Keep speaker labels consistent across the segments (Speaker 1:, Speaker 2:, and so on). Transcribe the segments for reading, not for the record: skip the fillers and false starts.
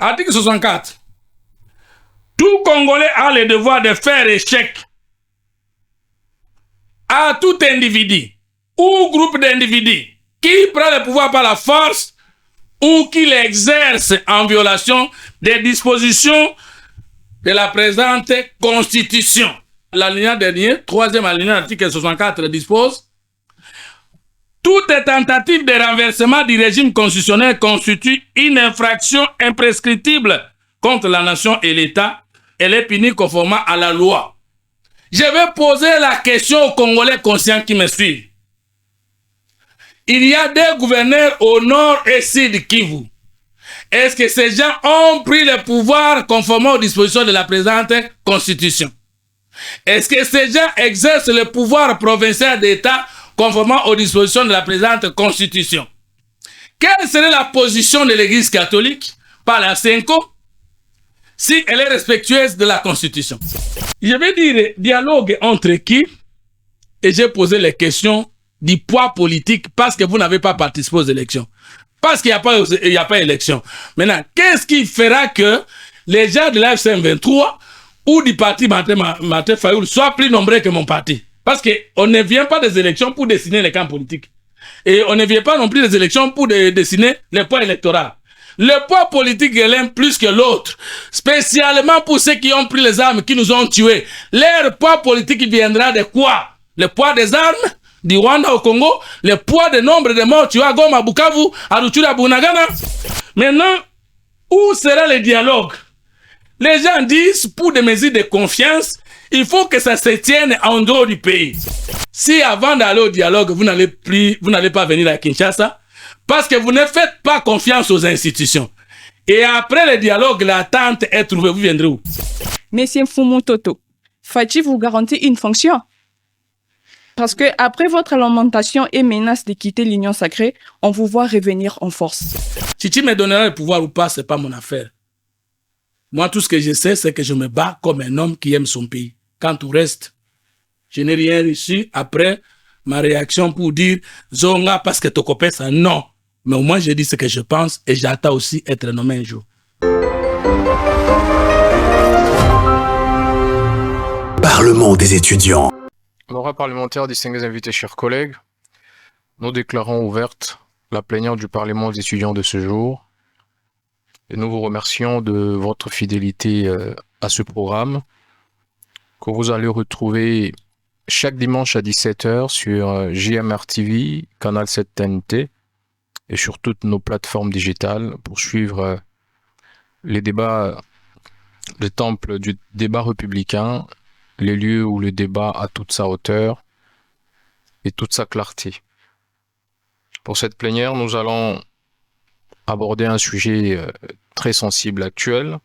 Speaker 1: Article 64. Tout Congolais a le devoir de faire échec à tout individu ou groupe d'individus qui prend le pouvoir par la force ou qui l'exerce en violation des dispositions de la présente Constitution. L'alinéa dernier, troisième alinéa de l'article 64 dispose: toute tentative de renversement du régime constitutionnel constitue une infraction imprescriptible contre la nation et l'État. Elle est punie conformément à la loi. Je vais poser la question aux Congolais conscients qui me suivent. Il y a des gouverneurs au nord et sud Kivu. Est-ce que ces gens ont pris le pouvoir conformément aux dispositions de la présente Constitution? Est-ce que ces gens exercent le pouvoir provincial d'État conformément aux dispositions de la présente Constitution? Quelle serait la position de l'Église catholique par la Senko si elle est respectueuse de la Constitution? Je vais dire dialogue entre qui, et j'ai posé les questions du poids politique parce que vous n'avez pas participé aux élections. Parce qu'il n'y a pas élection. Maintenant, qu'est-ce qui fera que les gens de la FC23 ou du parti Martin Fayoul soient plus nombreux que mon parti? Parce qu'on ne vient pas des élections pour dessiner les camps politiques. Et on ne vient pas non plus des élections pour dessiner les poids électoraux. Le poids politique est l'un plus que l'autre. Spécialement pour ceux qui ont pris les armes, qui nous ont tués. Leur poids politique viendra de quoi? Le poids des armes du Rwanda au Congo, le poids du nombre de morts tués à Goma, à Bukavu, à Rutshuru, à Bunagana. Maintenant, où sera le dialogue? Les gens disent, pour des mesures de confiance, il faut que ça se tienne en dehors du pays. Si avant d'aller au dialogue, vous n'allez pas venir à Kinshasa, parce que vous ne faites pas confiance aux institutions. Et après le dialogue, l'attente est trouvée. Vous viendrez où?
Speaker 2: Monsieur Mfumu Toto, faut-il vous garantir une fonction? Parce que après votre lamentation et menace de quitter l'Union sacrée, on vous voit revenir en force.
Speaker 1: Si tu me donneras le pouvoir ou pas, c'est pas mon affaire. Moi, tout ce que je sais, c'est que je me bats comme un homme qui aime son pays. Quant au reste, je n'ai rien reçu après ma réaction pour dire Zonga parce que ton copain, ça non. Mais au moins, je dis ce que je pense et j'attends aussi être nommé un jour.
Speaker 3: Parlement des étudiants.
Speaker 4: Honorables parlementaires, distingués invités, chers collègues, nous déclarons ouverte la plénière du Parlement des étudiants de ce jour et nous vous remercions de votre fidélité à ce programme que vous allez retrouver chaque dimanche à 17h sur JMR TV, Canal 7 TNT et sur toutes nos plateformes digitales pour suivre les débats, le temple du débat républicain, les lieux où le débat a toute sa hauteur et toute sa clarté. Pour cette plénière, nous allons aborder un sujet très sensible actuel,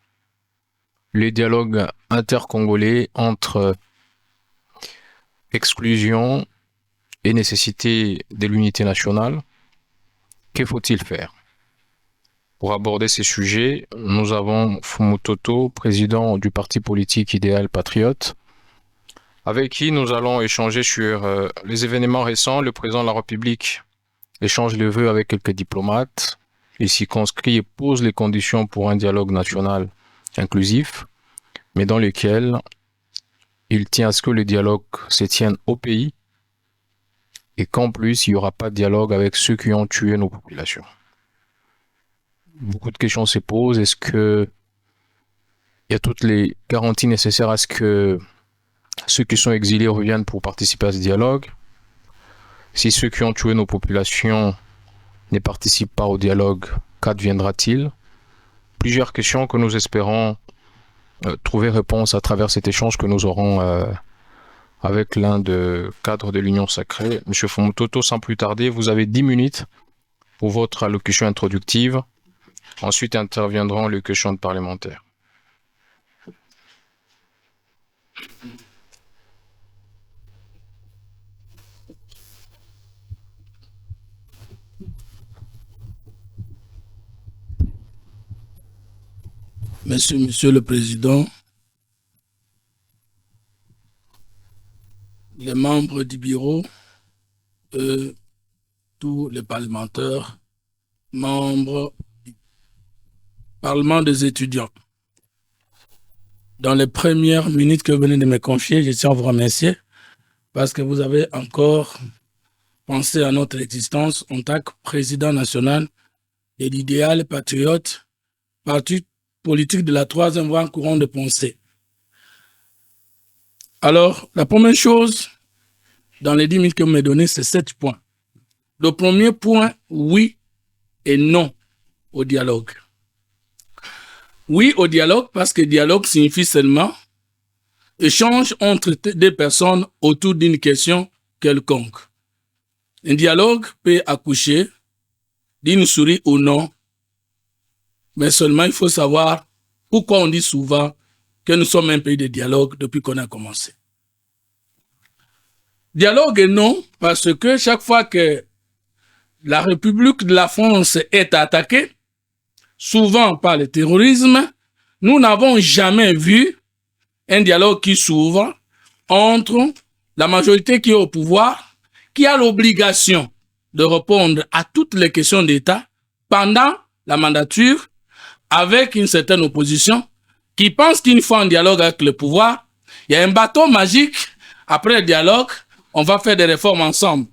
Speaker 4: les dialogues intercongolais entre exclusion et nécessité de l'unité nationale. Que faut-il faire? Pour aborder ces sujets, nous avons Mfumu Toto, président du parti politique Idéal Patriote, avec qui nous allons échanger sur les événements récents. Le président de la République échange les vœux avec quelques diplomates. Il s'y conscrit et pose les conditions pour un dialogue national inclusif, mais dans lequel il tient à ce que le dialogue se tienne au pays et qu'en plus, il n'y aura pas de dialogue avec ceux qui ont tué nos populations. Beaucoup de questions se posent. Est-ce qu'il y a toutes les garanties nécessaires à ce que ceux qui sont exilés reviennent pour participer à ce dialogue? Si ceux qui ont tué nos populations ne participent pas au dialogue, qu'adviendra-t-il? Plusieurs questions que nous espérons trouver réponse à travers cet échange que nous aurons avec l'un des cadres de l'Union sacrée. Monsieur Mfumu Toto, sans plus tarder, vous avez 10 minutes pour votre allocution introductive. Ensuite interviendront les questions de parlementaires.
Speaker 1: Monsieur le Président, les membres du bureau, tous les parlementaires, membres Parlement des étudiants. Dans les premières minutes que vous venez de me confier, je tiens à vous remercier parce que vous avez encore pensé à notre existence en tant que président national de l'idéal patriote, parti politique de la troisième voie courant de pensée. Alors, la première chose, dans les 10 minutes que vous me donnez, c'est 7 points. Le premier point, oui et non au dialogue. Oui au dialogue parce que dialogue signifie seulement échange entre des personnes autour d'une question quelconque. Un dialogue peut accoucher d'une souris ou non, mais seulement il faut savoir pourquoi on dit souvent que nous sommes un pays de dialogue depuis qu'on a commencé. Dialogue et non, parce que chaque fois que la République de la France est attaquée, souvent par le terrorisme, nous n'avons jamais vu un dialogue qui s'ouvre entre la majorité qui est au pouvoir, qui a l'obligation de répondre à toutes les questions d'État pendant la mandature, avec une certaine opposition qui pense qu'une fois en dialogue avec le pouvoir, il y a un bateau magique, après le dialogue, on va faire des réformes ensemble.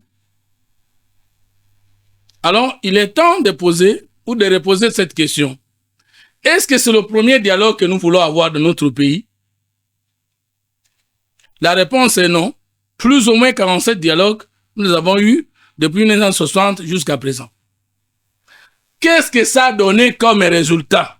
Speaker 1: Alors, il est temps de poser ou de reposer cette question. Est-ce que c'est le premier dialogue que nous voulons avoir dans notre pays? La réponse est non. Plus ou moins 47 dialogues nous avons eu depuis 1960 jusqu'à présent. Qu'est-ce que ça a donné comme résultat?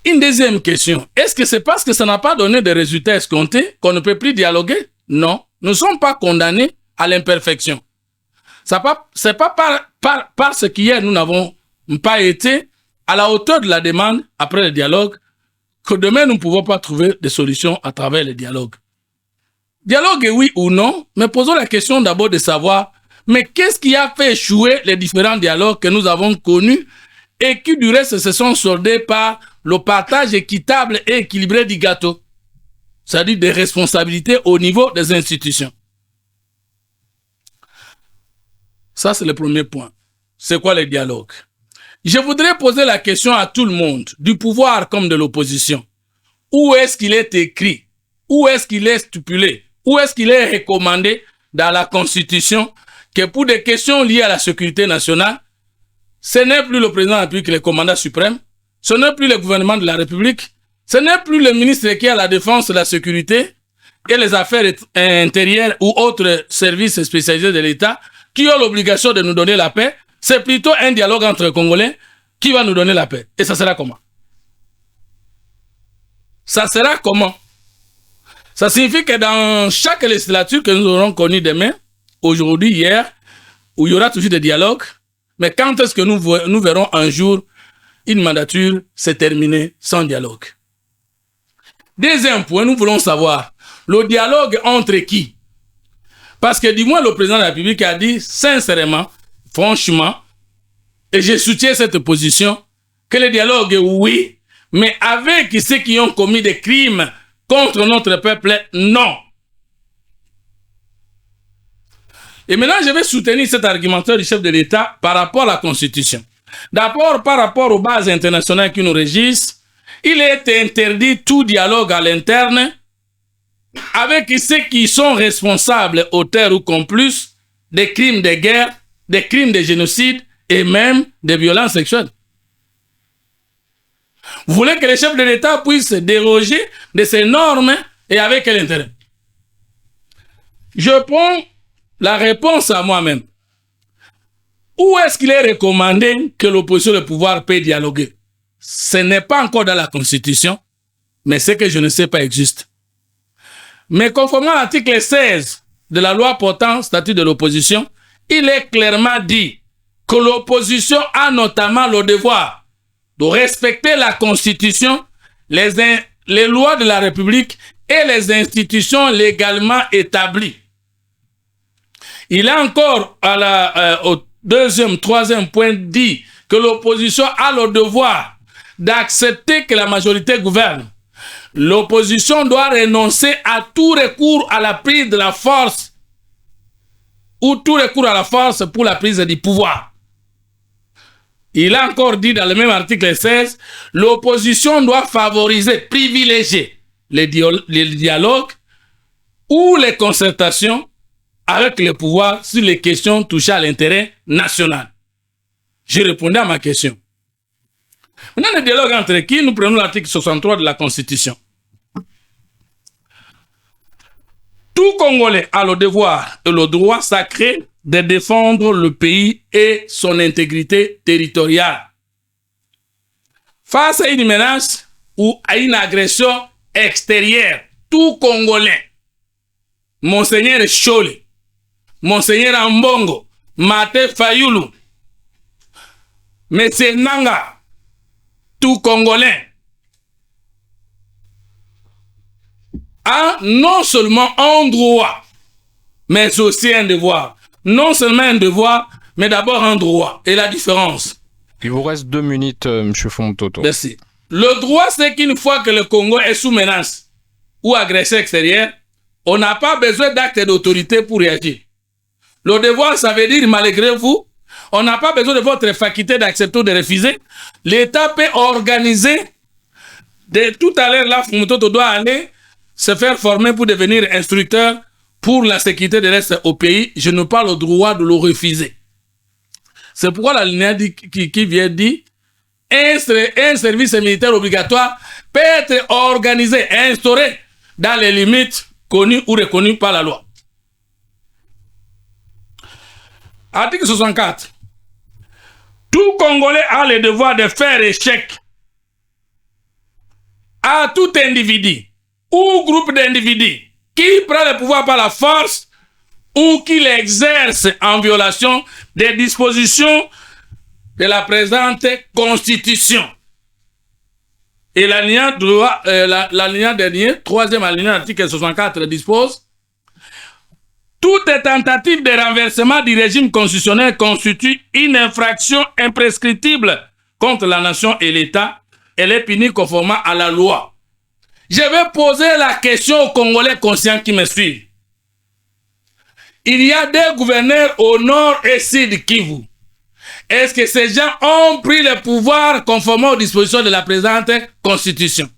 Speaker 1: Une deuxième question. Est-ce que c'est parce que ça n'a pas donné de résultats escomptés qu'on ne peut plus dialoguer? Non. Nous ne sommes pas condamnés à l'imperfection. Ce n'est pas parce qu'hier nous n'avons pas été à la hauteur de la demande après le dialogue que demain nous ne pouvons pas trouver des solutions à travers le dialogue. Dialogue, oui ou non, mais posons la question d'abord de savoir, mais qu'est-ce qui a fait échouer les différents dialogues que nous avons connus et qui du reste se sont soldés par le partage équitable et équilibré du gâteau, c'est-à-dire des responsabilités au niveau des institutions. Ça, c'est le premier point. C'est quoi le dialogue? Je voudrais poser la question à tout le monde, du pouvoir comme de l'opposition. Où est-ce qu'il est écrit? Où est-ce qu'il est stipulé? Où est-ce qu'il est recommandé dans la Constitution que pour des questions liées à la sécurité nationale, ce n'est plus le président de la République, le commandant suprême, ce n'est plus le gouvernement de la République, ce n'est plus le ministre qui a la défense, la sécurité et les affaires intérieures ou autres services spécialisés de l'État qui ont l'obligation de nous donner la paix. C'est plutôt un dialogue entre Congolais qui va nous donner la paix. Et ça sera comment? Ça sera comment? Ça signifie que dans chaque législature que nous aurons connue demain, aujourd'hui, hier, où il y aura toujours des dialogues, mais quand est-ce que nous verrons un jour une mandature se terminer sans dialogue? Deuxième point, nous voulons savoir, le dialogue entre qui? Parce que du moins le président de la République a dit sincèrement, franchement, et je soutiens cette position, que le dialogue, oui, mais avec ceux qui ont commis des crimes contre notre peuple, non. Et maintenant, je vais soutenir cet argumentaire du chef de l'État par rapport à la Constitution. D'abord, par rapport aux bases internationales qui nous régissent, il est interdit tout dialogue à l'interne avec ceux qui sont responsables, auteurs ou complices des crimes de guerre, des crimes de génocide et même des violences sexuelles. Vous voulez que les chefs de l'État puissent déroger de ces normes et avec quel intérêt? Je prends la réponse à moi-même. Où est-ce qu'il est recommandé que l'opposition et le pouvoir peut dialoguer? Ce n'est pas encore dans la Constitution, mais ce que je ne sais pas existe. Mais conformément à l'article 16 de la loi portant statut de l'opposition, il est clairement dit que l'opposition a notamment le devoir de respecter la Constitution, les lois de la République et les institutions légalement établies. Il a encore au deuxième, troisième point dit que l'opposition a le devoir d'accepter que la majorité gouverne. L'opposition doit renoncer à tout recours à la prise de la force ou tout recours à la force pour la prise du pouvoir. Il a encore dit dans le même article 16, l'opposition doit favoriser, privilégier les dialogues ou les concertations avec le pouvoir sur les questions touchant à l'intérêt national. J'ai répondu à ma question. Maintenant, le dialogue entre qui? Nous prenons l'article 63 de la Constitution. Tout Congolais a le devoir et le droit sacré de défendre le pays et son intégrité territoriale face à une menace ou à une agression extérieure. Tout Congolais, Monseigneur Chole, Monseigneur Ambongo, Mate Fayoulou, Monsieur Nanga, tout Congolais a non seulement un droit, mais aussi un devoir. Non seulement un devoir, mais d'abord un droit. Et la différence?
Speaker 4: Il vous reste 2 minutes, M. Fumutoto.
Speaker 1: Merci. Le droit, c'est qu'une fois que le Congo est sous menace ou agression extérieure, on n'a pas besoin d'actes d'autorité pour réagir. Le devoir, ça veut dire, malgré vous, on n'a pas besoin de votre faculté d'accepter ou de refuser. L'État peut organiser. Tout à l'heure, là, Fumutoto doit aller se faire former pour devenir instructeur pour la sécurité de l'Est au pays. Je n'ai pas le droit de le refuser. C'est pourquoi la ligne qui vient dire un service militaire obligatoire peut être organisé et instauré dans les limites connues ou reconnues par la loi. Article 64. Tout Congolais a le devoir de faire échec à tout individu ou groupe d'individus qui prend le pouvoir par la force ou qui l'exerce en violation des dispositions de la présente Constitution. Et l'alinéa dernier, troisième alinéa de l'article 64 dispose: toute tentative de renversement du régime constitutionnel constitue une infraction imprescriptible contre la nation et l'État. Elle est punie conformément à la loi. Je vais poser la question aux Congolais conscients qui me suivent. Il y a des gouverneurs au nord et sud Kivu. Est-ce que ces gens ont pris le pouvoir conformément aux dispositions de la présente Constitution?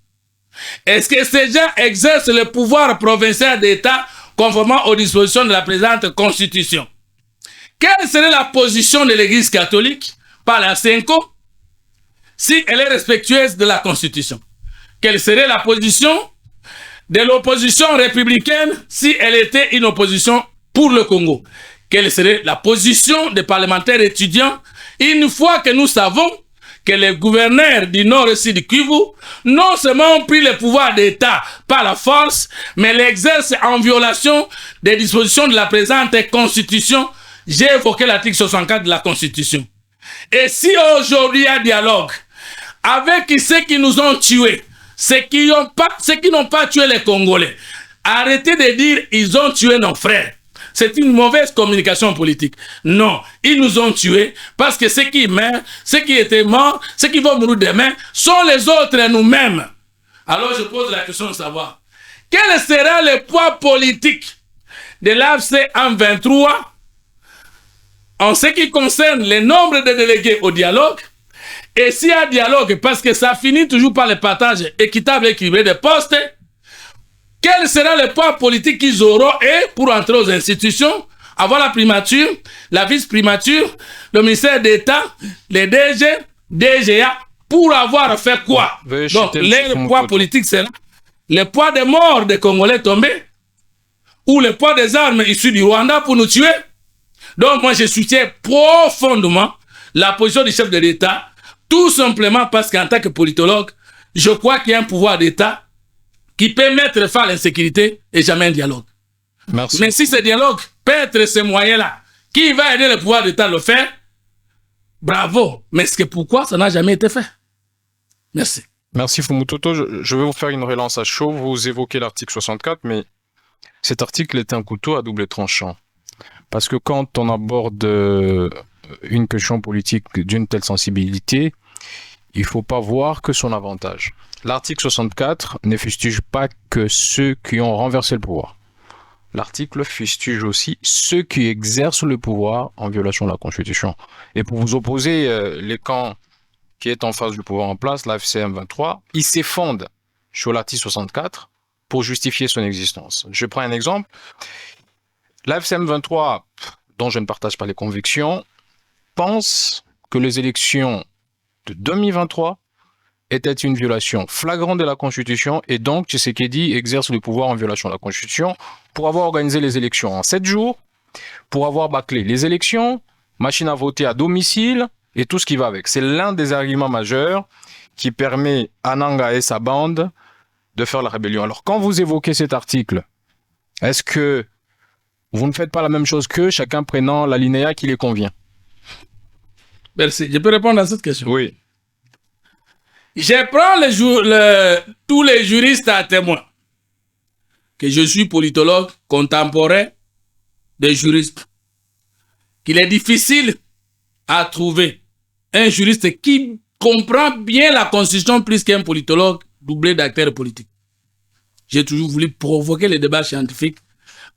Speaker 1: Est-ce que ces gens exercent le pouvoir provincial d'État conformément aux dispositions de la présente Constitution? Quelle serait la position de l'Église catholique par la Senko si elle est respectueuse de la Constitution? Quelle serait la position de l'opposition républicaine si elle était une opposition pour le Congo? Quelle serait la position des parlementaires étudiants une fois que nous savons que les gouverneurs du Nord et Sud Kivu non seulement ont pris le pouvoir d'État par la force, mais l'exercent en violation des dispositions de la présente Constitution? J'ai évoqué l'article 64 de la Constitution. Et si aujourd'hui il y a dialogue avec ceux qui nous ont tués, ceux qui n'ont pas tué les Congolais, arrêtez de dire ils ont tué nos frères. C'est une mauvaise communication politique. Non, ils nous ont tués parce que ceux qui meurent, ceux qui étaient morts, ceux qui vont mourir demain sont les autres et nous-mêmes. Alors je pose la question de savoir quel sera le poids politique de l'AFC en 23 en ce qui concerne le nombre de délégués au dialogue. Et s'il y a dialogue, parce que ça finit toujours par le partage équitable et équilibré des postes, quel sera le poids politique qu'ils auront et pour entrer aux institutions, avoir la primature, la vice-primature, le ministère d'État, les DG, DGA, pour avoir fait quoi? Donc, le poids politique sera le poids des morts des Congolais tombés ou le poids des armes issues du Rwanda pour nous tuer. Donc, moi, je soutiens profondément la position du chef de l'État, tout simplement parce qu'en tant que politologue, je crois qu'il y a un pouvoir d'État qui peut mettre fin à l'insécurité et jamais un dialogue.
Speaker 4: Merci.
Speaker 1: Mais si ce dialogue peut être ce moyen-là, qui va aider le pouvoir d'État à le faire? Bravo. Mais c'est pourquoi ça n'a jamais été fait? Merci.
Speaker 4: Merci Fumutoto. Je vais vous faire une relance à chaud. Vous évoquez l'article 64, mais cet article est un couteau à double tranchant. Parce que quand on aborde une question politique d'une telle sensibilité, il ne faut pas voir que son avantage. L'article 64 ne fustige pas que ceux qui ont renversé le pouvoir. l'article fustige aussi ceux qui exercent le pouvoir en violation de la Constitution. Et pour vous opposer, les camps qui est en face du pouvoir en place, la FCM 23, il s'effondre sur l'article 64 pour justifier son existence. Je prends un exemple. La FCM 23, dont je ne partage pas les convictions, pense que les élections de 2023 étaient une violation flagrante de la Constitution et donc Tshisekedi exerce le pouvoir en violation de la Constitution pour avoir organisé les élections en 7 jours, pour avoir bâclé les élections, machine à voter à domicile et tout ce qui va avec. C'est l'un des arguments majeurs qui permet à Nanga et sa bande de faire la rébellion. Alors quand vous évoquez cet article, est-ce que vous ne faites pas la même chose qu'eux, chacun prenant l'alinéa qui les convient?
Speaker 1: Merci. Je peux répondre à cette question?
Speaker 4: Oui.
Speaker 1: Je prends tous les juristes à témoin que je suis politologue contemporain des juristes, qu'il est difficile à trouver un juriste qui comprend bien la Constitution plus qu'un politologue doublé d'acteurs politiques. J'ai toujours voulu provoquer les débats scientifiques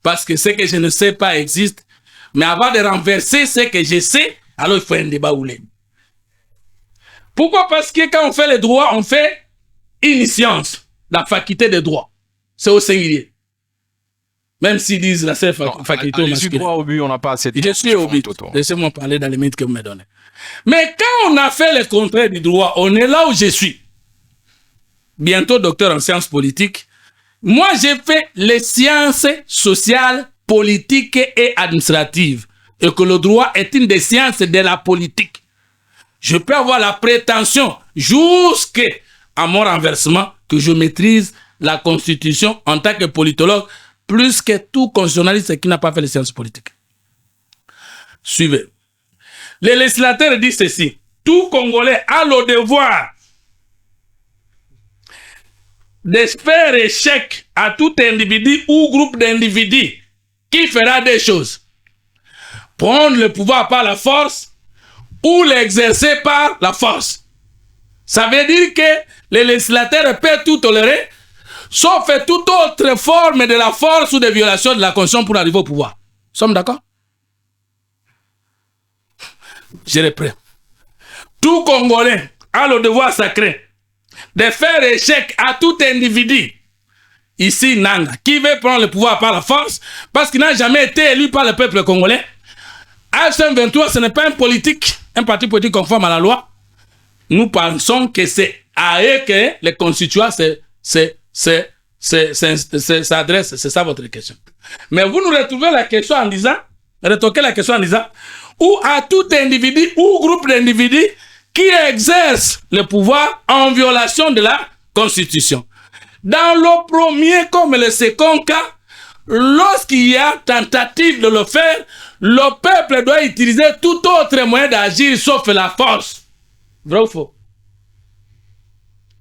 Speaker 1: parce que ce que je ne sais pas existe, mais avant de renverser ce que je sais, alors il faut un débat oulé. Pourquoi? Parce que quand on fait les droits, on fait une science, la faculté des droits. C'est au singulier. Même s'ils disent la seule faculté au masculin.
Speaker 4: Droit au but, on n'a pas assez de temps.
Speaker 1: Je suis au but. Laissez-moi parler dans les minutes que vous me donnez. Mais quand on a fait le contraire du droit, on est là où je suis. Bientôt docteur en sciences politiques. Moi, j'ai fait les sciences sociales, politiques et administratives. Et que le droit est une des sciences de la politique. Je peux avoir la prétention, jusqu'à mon renversement, que je maîtrise la Constitution en tant que politologue, plus que tout constitutionnaliste qui n'a pas fait les sciences politiques. Suivez. Les législateurs disent ceci. Tout Congolais a le devoir de faire échec à tout individu ou groupe d'individus qui fera des choses. Prendre le pouvoir par la force ou l'exercer par la force. Ça veut dire que les législateurs peuvent tout tolérer, sauf toute autre forme de la force ou de violation de la Constitution pour arriver au pouvoir. Nous sommes d'accord? Je reprends. Tout Congolais a le devoir sacré de faire échec à tout individu, ici Nanga, qui veut prendre le pouvoir par la force, parce qu'il n'a jamais été élu par le peuple congolais. AFCM 23, ce n'est pas un parti politique conforme à la loi. Nous pensons que c'est à eux que les constituants s'adressent. C'est ça votre question. Mais vous nous retrouvez la question en disant, ou à tout individu ou groupe d'individus qui exerce le pouvoir en violation de la Constitution. Dans le premier comme le second cas, lorsqu'il y a tentative de le faire, le peuple doit utiliser tout autre moyen d'agir sauf la force. Vrai ou faux?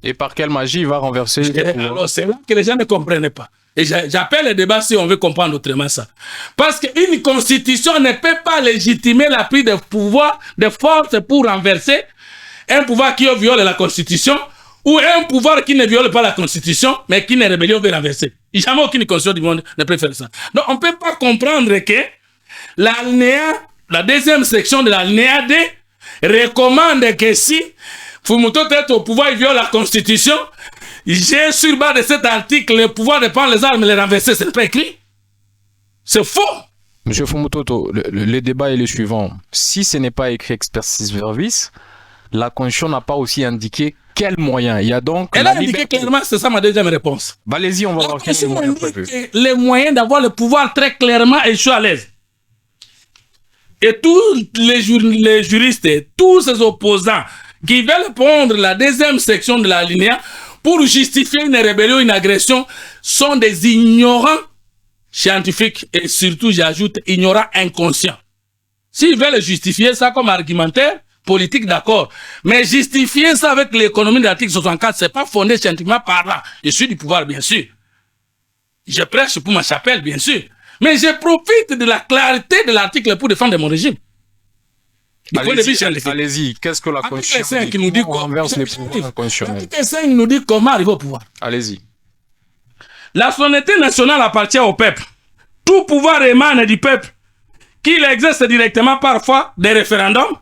Speaker 4: Et par quelle magie il va renverser?
Speaker 1: Alors c'est là que les gens ne comprennent pas. Et j'appelle le débat si on veut comprendre autrement ça. Parce qu'une constitution ne peut pas légitimer la prise de pouvoir, de force pour renverser un pouvoir qui viole la constitution ou un pouvoir qui ne viole pas la constitution mais qui n'est rébellion veut renverser. Jamais aucune constitution du monde ne peut faire ça. Donc on ne peut pas comprendre que la deuxième section de l'alinéa D recommande que si Fumuto est au pouvoir, il viole la constitution. J'ai sur bas de cet article le pouvoir de prendre les armes et les renverser. Ce n'est pas écrit. C'est faux.
Speaker 4: Monsieur Fumutoto, le débat est le suivant. Si ce n'est pas écrit expertise verbis, la Constitution n'a pas aussi indiqué quels moyens. Il y a donc.
Speaker 1: Elle a indiqué clairement, c'est ça ma deuxième réponse.
Speaker 4: Bah, allez-y, on va voir quels moyens prévus.
Speaker 1: Les moyens d'avoir le pouvoir très clairement et je suis à l'aise. Et tous les juristes, tous ces opposants qui veulent prendre la deuxième section de l'alinéa pour justifier une rébellion, une agression, sont des ignorants scientifiques et surtout, j'ajoute, ignorants inconscients. S'ils veulent justifier ça comme argumentaire politique, d'accord. Mais justifier ça avec l'économie de l'article 64, c'est pas fondé scientifiquement parlant. Je suis du pouvoir, bien sûr. Je prêche pour ma chapelle, bien sûr. Mais je profite de la clarté de l'article pour défendre mon régime.
Speaker 4: Allez-y, qu'est-ce que la Constitution dit?
Speaker 1: Qui nous dit quoi?
Speaker 4: Renverse les pouvoirs constitutionnels.
Speaker 1: L'article 5 nous dit comment arriver au pouvoir.
Speaker 4: Allez-y.
Speaker 1: La souveraineté nationale appartient au peuple. tout pouvoir émane du peuple, qu'il exerce directement parfois des référendums,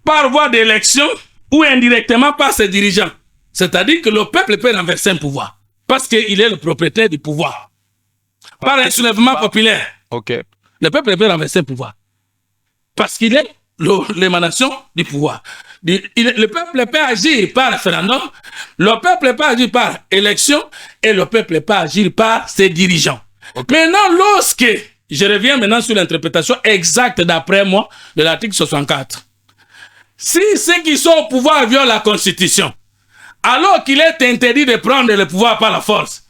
Speaker 1: par voie d'élection ou indirectement par ses dirigeants. C'est-à-dire que le peuple peut renverser un pouvoir parce qu'il est le propriétaire du pouvoir. Par un soulèvement populaire.
Speaker 4: Ok.
Speaker 1: Le peuple peut renverser un pouvoir parce qu'il est l'émanation du pouvoir. Le peuple peut agir par référendum, le peuple peut agir par élection et le peuple peut agir par ses dirigeants. Okay. Maintenant, je reviens maintenant sur l'interprétation exacte d'après moi de l'article 64. Si ceux qui sont au pouvoir violent la Constitution, alors qu'il est interdit de prendre le pouvoir par la force,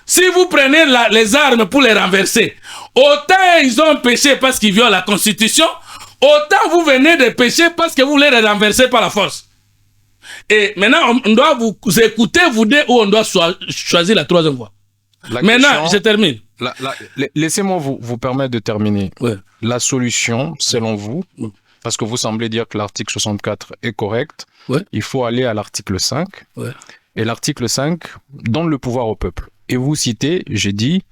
Speaker 1: si vous prenez les armes pour les renverser, autant ils ont péché parce qu'ils violent la Constitution, autant vous venez de pécher parce que vous voulez les renverser par la force. Et maintenant, on doit vous écouter, vous dire, ou on doit choisir la troisième voie. Maintenant, je termine.
Speaker 4: Laissez-moi vous permettre de terminer.
Speaker 1: Ouais.
Speaker 4: La solution, selon vous, parce que vous semblez dire que l'article 64 est correct,
Speaker 1: ouais.
Speaker 4: Il faut aller à l'article 5.
Speaker 1: Ouais.
Speaker 4: Et l'article 5 donne le pouvoir au peuple. Et vous citez, j'ai dit,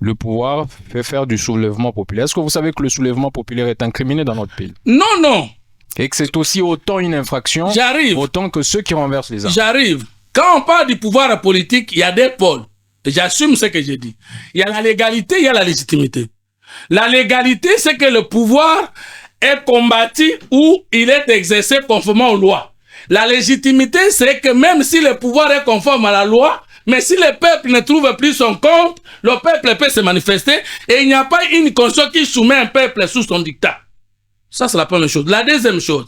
Speaker 4: le pouvoir fait faire du soulèvement populaire. Est-ce que vous savez que le soulèvement populaire est incriminé dans notre pays?
Speaker 1: Non.
Speaker 4: Et que c'est aussi autant une infraction, autant que ceux qui renversent les armes.
Speaker 1: J'arrive. Quand on parle du pouvoir politique, il y a deux pôles. J'assume ce que j'ai dit. Il y a la légalité, il y a la légitimité. La légalité, c'est que le pouvoir est combattu ou il est exercé conformément aux lois. La légitimité, c'est que même si le pouvoir est conforme à la loi, mais si le peuple ne trouve plus son compte, le peuple peut se manifester et il n'y a pas une constitution qui soumet un peuple sous son dictat. Ça, c'est la première chose. La deuxième chose,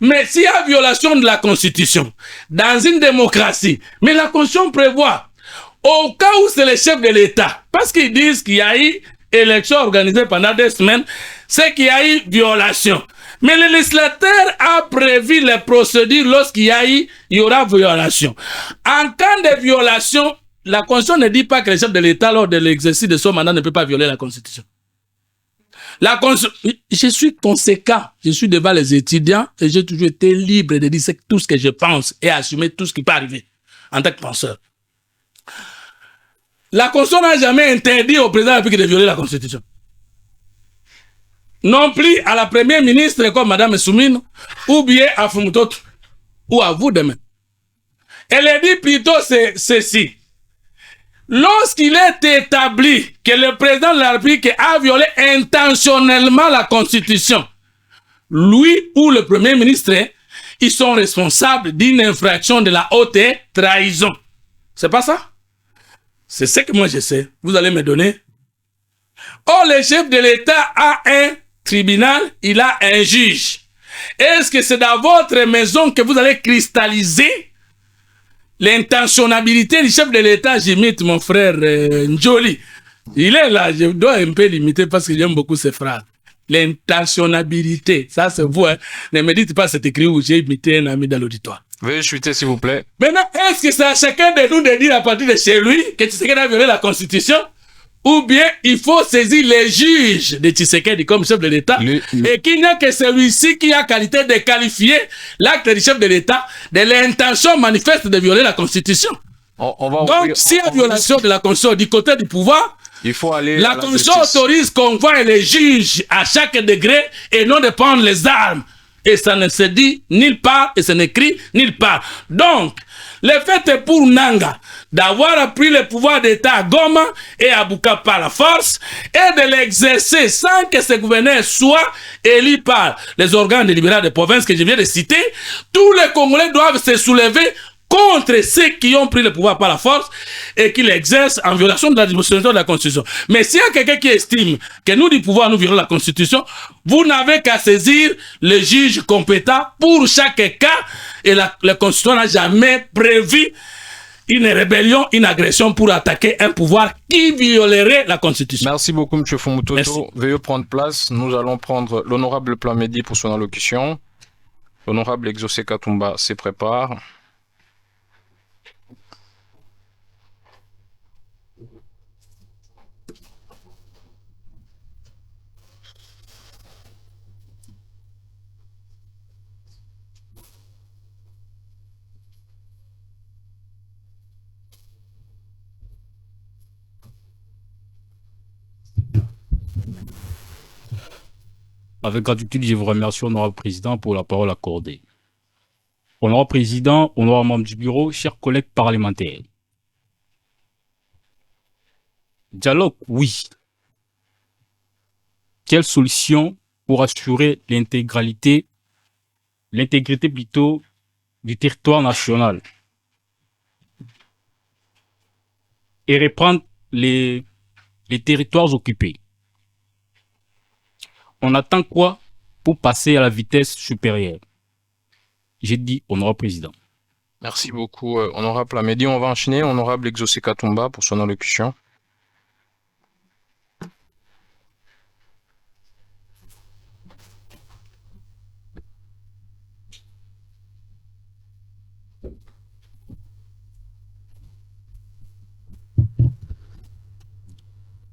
Speaker 1: mais s'il y a violation de la Constitution dans une démocratie, mais la Constitution prévoit, au cas où c'est le chef de l'État, parce qu'ils disent qu'il y a eu élection organisée pendant 2 semaines, c'est qu'il y a eu violation. Mais le législateur a prévu les procédures lorsqu'il y aura violation. En cas de violation, la Constitution ne dit pas que le chef de l'État, lors de l'exercice de son mandat, ne peut pas violer la Constitution. Je suis conséquent, je suis devant les étudiants et j'ai toujours été libre de dire tout ce que je pense et assumer tout ce qui peut arriver en tant que penseur. La Constitution n'a jamais interdit au président de la République de violer la Constitution. Non plus à la première ministre comme Mme Soumine, ou bien à Fumutoto, ou à vous demain. Elle a dit plutôt ceci. Lorsqu'il est établi que le président de la République a violé intentionnellement la Constitution, lui ou le premier ministre, ils sont responsables d'une infraction de la haute trahison. C'est pas ça? C'est ce que moi je sais. Vous allez me donner. Oh, le chef de l'État a un tribunal, il a un juge. Est-ce que c'est dans votre maison que vous allez cristalliser l'intentionnalité du chef de l'État? J'imite mon frère Njoli. Il est là, je dois un peu l'imiter parce que j'aime beaucoup ses phrases. L'intentionnalité, ça c'est vous. Hein. Ne me dites pas c'est écrit où j'ai imité un ami dans l'auditoire.
Speaker 4: Veuillez chuter s'il vous plaît.
Speaker 1: Maintenant, est-ce que c'est à chacun de nous de dire à partir de chez lui que Tshisekedi a violé la Constitution? Ou bien il faut saisir les juges de Tshisekedi comme chef de l'État et qu'il n'y a que celui-ci qui a qualité de qualifier l'acte du chef de l'État de l'intention manifeste de violer la Constitution. Donc, s'il y a violation de la Constitution du côté du pouvoir,
Speaker 4: il faut aller
Speaker 1: la Constitution autorise qu'on voie les juges à chaque degré et non de prendre les armes. Et ça ne se dit nulle part et ça n'écrit nulle part. Donc, le fait pour Nanga d'avoir pris le pouvoir d'État à Goma et à Bukavu par la force et de l'exercer sans que ce gouverneur soit élu par les organes délibérants des provinces que je viens de citer, tous les Congolais doivent se soulever contre ceux qui ont pris le pouvoir par la force et qui l'exercent en violation de la disposition de la Constitution. Mais s'il y a quelqu'un qui estime que nous, du pouvoir, nous violons la Constitution, vous n'avez qu'à saisir le juge compétent pour chaque cas et la Constitution n'a jamais prévu une rébellion, une agression pour attaquer un pouvoir qui violerait la Constitution.
Speaker 4: Merci beaucoup, M. Fumutoto. Veuillez prendre place. Nous allons prendre l'honorable Plamedi pour son allocution. L'honorable Exaucé Katumba se prépare.
Speaker 5: Avec gratitude, je vous remercie, honorable président, pour la parole accordée. Honorable président, honorable membre du bureau, chers collègues parlementaires. Dialogue, oui. Quelle solution pour assurer l'intégrité plutôt du territoire national et reprendre les territoires occupés? On attend quoi pour passer à la vitesse supérieure? J'ai dit, honorable président.
Speaker 4: Merci beaucoup, honorable Amédi. On va enchaîner, honorable Exaucé Katumba, pour son allocution.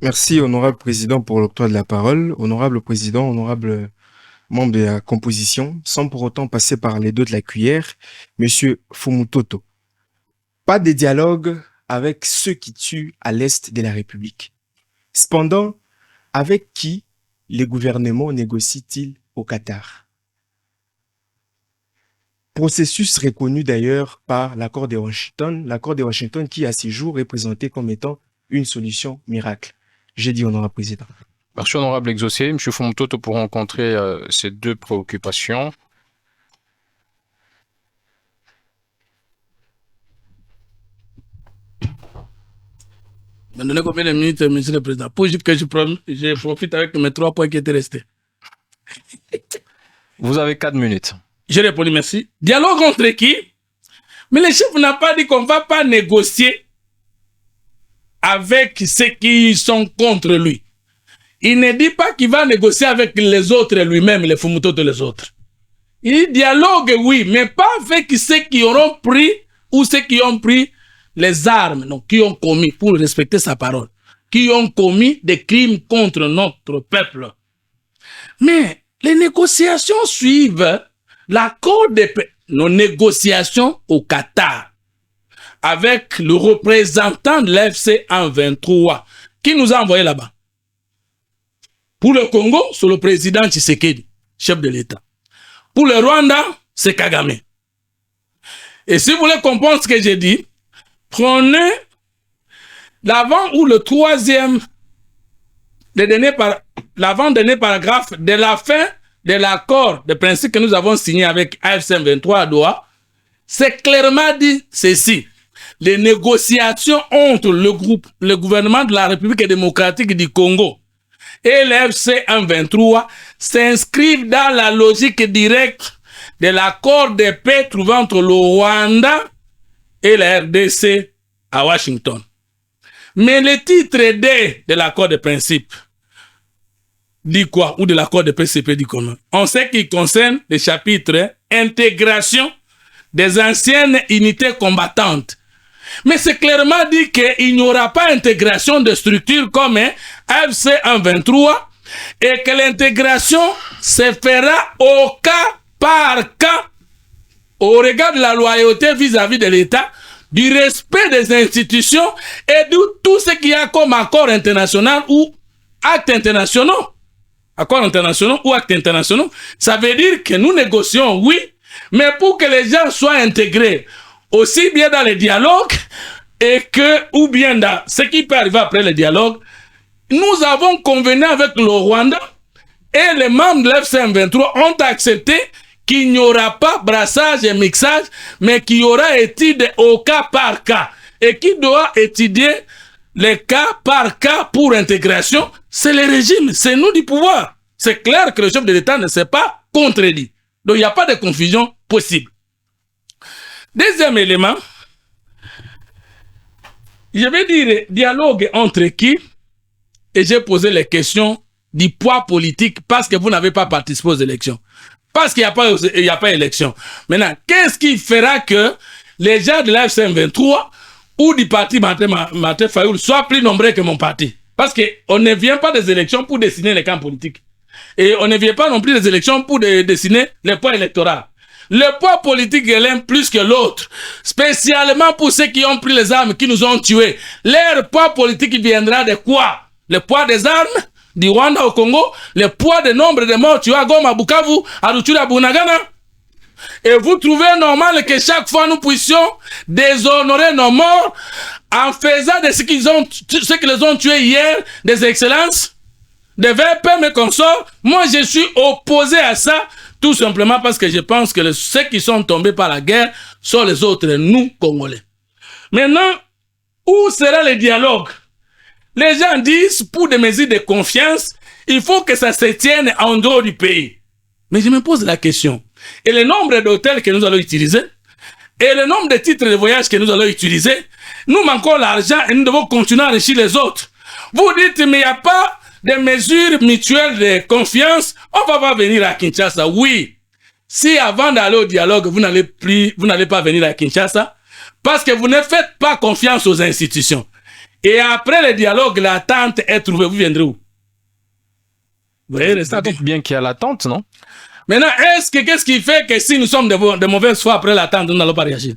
Speaker 6: Merci, honorable président, pour l'octroi de la parole. Honorable président, honorable membre de la composition, sans pour autant passer par les deux de la cuillère, monsieur Fumutoto. Pas de dialogue avec ceux qui tuent à l'est de la République. Cependant, avec qui les gouvernements négocient-ils au Qatar? Processus reconnu d'ailleurs par l'accord de Washington qui à ce jour est présenté comme étant une solution miracle. J'ai dit, honorable président.
Speaker 4: Merci, honorable Exaucé. M. Fumutoto, pour rencontrer ces deux préoccupations.
Speaker 1: Me donnez combien de minutes, monsieur le président? Pour que je profite avec mes 3 points qui étaient restés.
Speaker 4: Vous avez 4 minutes.
Speaker 1: J'ai répondu merci. Dialogue entre qui? Mais le chef n'a pas dit qu'on ne va pas négocier avec ceux qui sont contre lui. Il ne dit pas qu'il va négocier avec les autres lui-même, les Fumutoto et les autres. Il dit dialogue, oui, mais pas avec ceux qui auront pris ou ceux qui ont pris les armes, donc qui ont commis, pour respecter sa parole, qui ont commis des crimes contre notre peuple. Mais les négociations suivent l'accord de paix, nos négociations au Qatar, avec le représentant de l'AFC en 23, qui nous a envoyé là-bas. Pour le Congo, c'est le président Tshisekedi, chef de l'État. Pour le Rwanda, c'est Kagame. Et si vous voulez comprendre ce que j'ai dit, prenez l'avant ou le troisième, l'avant-dernier paragraphe de la fin de l'accord de principe que nous avons signé avec AFC 23 à Doha. C'est clairement dit ceci. Les négociations entre le gouvernement de la République démocratique du Congo et l'AFC 23 s'inscrivent dans la logique directe de l'accord de paix trouvé entre le Rwanda et la RDC à Washington. Mais le titre D de l'accord de principe dit quoi? Ou de l'accord de PCP dit comment? En ce qui concerne le chapitre intégration des anciennes unités combattantes. Mais c'est clairement dit qu'il n'y aura pas intégration de structures comme AFC 23 et que l'intégration se fera au cas par cas au regard de la loyauté vis-à-vis de l'État, du respect des institutions et de tout ce qu'il y a comme accord international ou actes internationaux. Accords internationaux ou actes internationaux, ça veut dire que nous négocions, oui, mais pour que les gens soient intégrés aussi bien dans les dialogues et que, ou bien dans ce qui peut arriver après le dialogue, nous avons convenu avec le Rwanda et les membres de l'FC 23 ont accepté qu'il n'y aura pas brassage et mixage, mais qu'il y aura étude au cas par cas. Et qui doit étudier les cas par cas pour intégration, c'est le régime, c'est nous du pouvoir. C'est clair que le chef de l'État ne s'est pas contredit. Donc il n'y a pas de confusion possible. Deuxième élément, je vais dire dialogue entre qui, et j'ai posé les questions du poids politique parce que vous n'avez pas participé aux élections. Parce qu'il n'y a pas élection. Maintenant, qu'est-ce qui fera que les gens de l'AFC 23 ou du parti Martin Fayoul soient plus nombreux que mon parti? Parce qu'on ne vient pas des élections pour dessiner les camps politiques. Et on ne vient pas non plus des élections pour dessiner les poids électoraux. Le poids politique est l'un plus que l'autre. Spécialement pour ceux qui ont pris les armes, qui nous ont tués. Leur poids politique viendra de quoi? Le poids des armes du Rwanda au Congo, le poids du nombre de morts tués à Goma, à Bukavu, à Rutshuru, à Bunagana. Et vous trouvez normal que chaque fois nous puissions déshonorer nos morts en faisant de ce qu'ils les ont tués hier, des excellences, des VP, mes consorts. Moi, je suis opposé à ça, tout simplement parce que je pense que ceux qui sont tombés par la guerre sont les autres, nous, Congolais. Maintenant, où sera le dialogue? Les gens disent, pour des mesures de confiance, il faut que ça se tienne en dehors du pays. Mais je me pose la question. Et le nombre d'hôtels que nous allons utiliser, et le nombre de titres de voyage que nous allons utiliser, nous manquons l'argent et nous devons continuer à enrichir les autres. Vous dites, mais il n'y a pas de mesures mutuelles de confiance, on va pas venir à Kinshasa. Oui. Si avant d'aller au dialogue, vous n'allez pas venir à Kinshasa, parce que vous ne faites pas confiance aux institutions. Et après le dialogue, l'attente est trouvée. Vous viendrez où? Vous voyez,
Speaker 4: bien qu'il y a l'attente, non?
Speaker 1: Maintenant, qu'est-ce qui fait que si nous sommes de mauvaise foi après l'attente, nous n'allons pas réagir?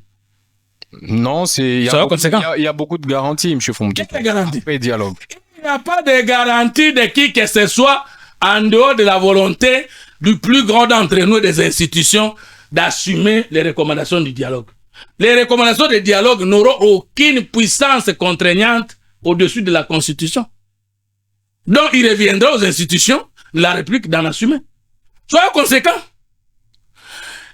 Speaker 4: Non, il y a beaucoup de garanties, M. Fumoutoto.
Speaker 1: Quelle garantie?
Speaker 4: Après dialogue.
Speaker 1: Il n'y a pas de garantie de qui que ce soit en dehors de la volonté du plus grand d'entre nous des institutions d'assumer les recommandations du dialogue. Les recommandations du dialogue n'auront aucune puissance contraignante au-dessus de la Constitution. Donc, il reviendra aux institutions de la République d'en assumer. Soyez conséquents.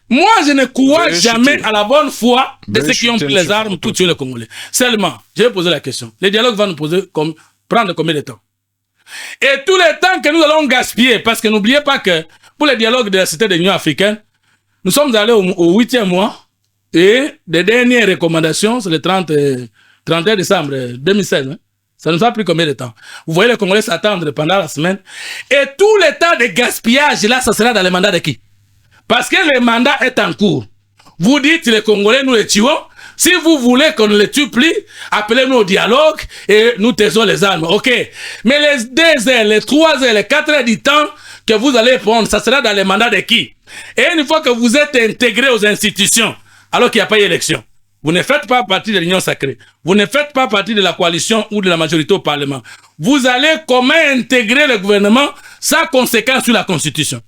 Speaker 1: Moi, je ne crois jamais à la bonne foi de ceux qui ont pris les armes pour tuer les Congolais. Seulement, je vais poser la question. Le dialogue va nous prendre combien de temps? Et tout le temps que nous allons gaspiller, parce que n'oubliez pas que pour le dialogue de la Cité de l'Union africaine, nous sommes allés au 8e mois et les dernières recommandations, c'est le 31 décembre 2016. Hein? Ça nous a pris combien de temps? Vous voyez les Congolais s'attendre pendant la semaine. Et tout le temps de gaspillage, là, ça sera dans le mandat de qui? Parce que le mandat est en cours. Vous dites, les Congolais, nous les tuons. Si vous voulez qu'on ne les tue plus, appelez-nous au dialogue et nous taisons les armes. OK. Mais les 2 heures, les 3 heures, les 4 heures du temps que vous allez prendre, ça sera dans le mandat de qui? Et une fois que vous êtes intégré aux institutions, alors qu'il n'y a pas eu d'élection, vous ne faites pas partie de l'Union sacrée. Vous ne faites pas partie de la coalition ou de la majorité au Parlement. Vous allez comment intégrer le gouvernement sans conséquence sur la Constitution?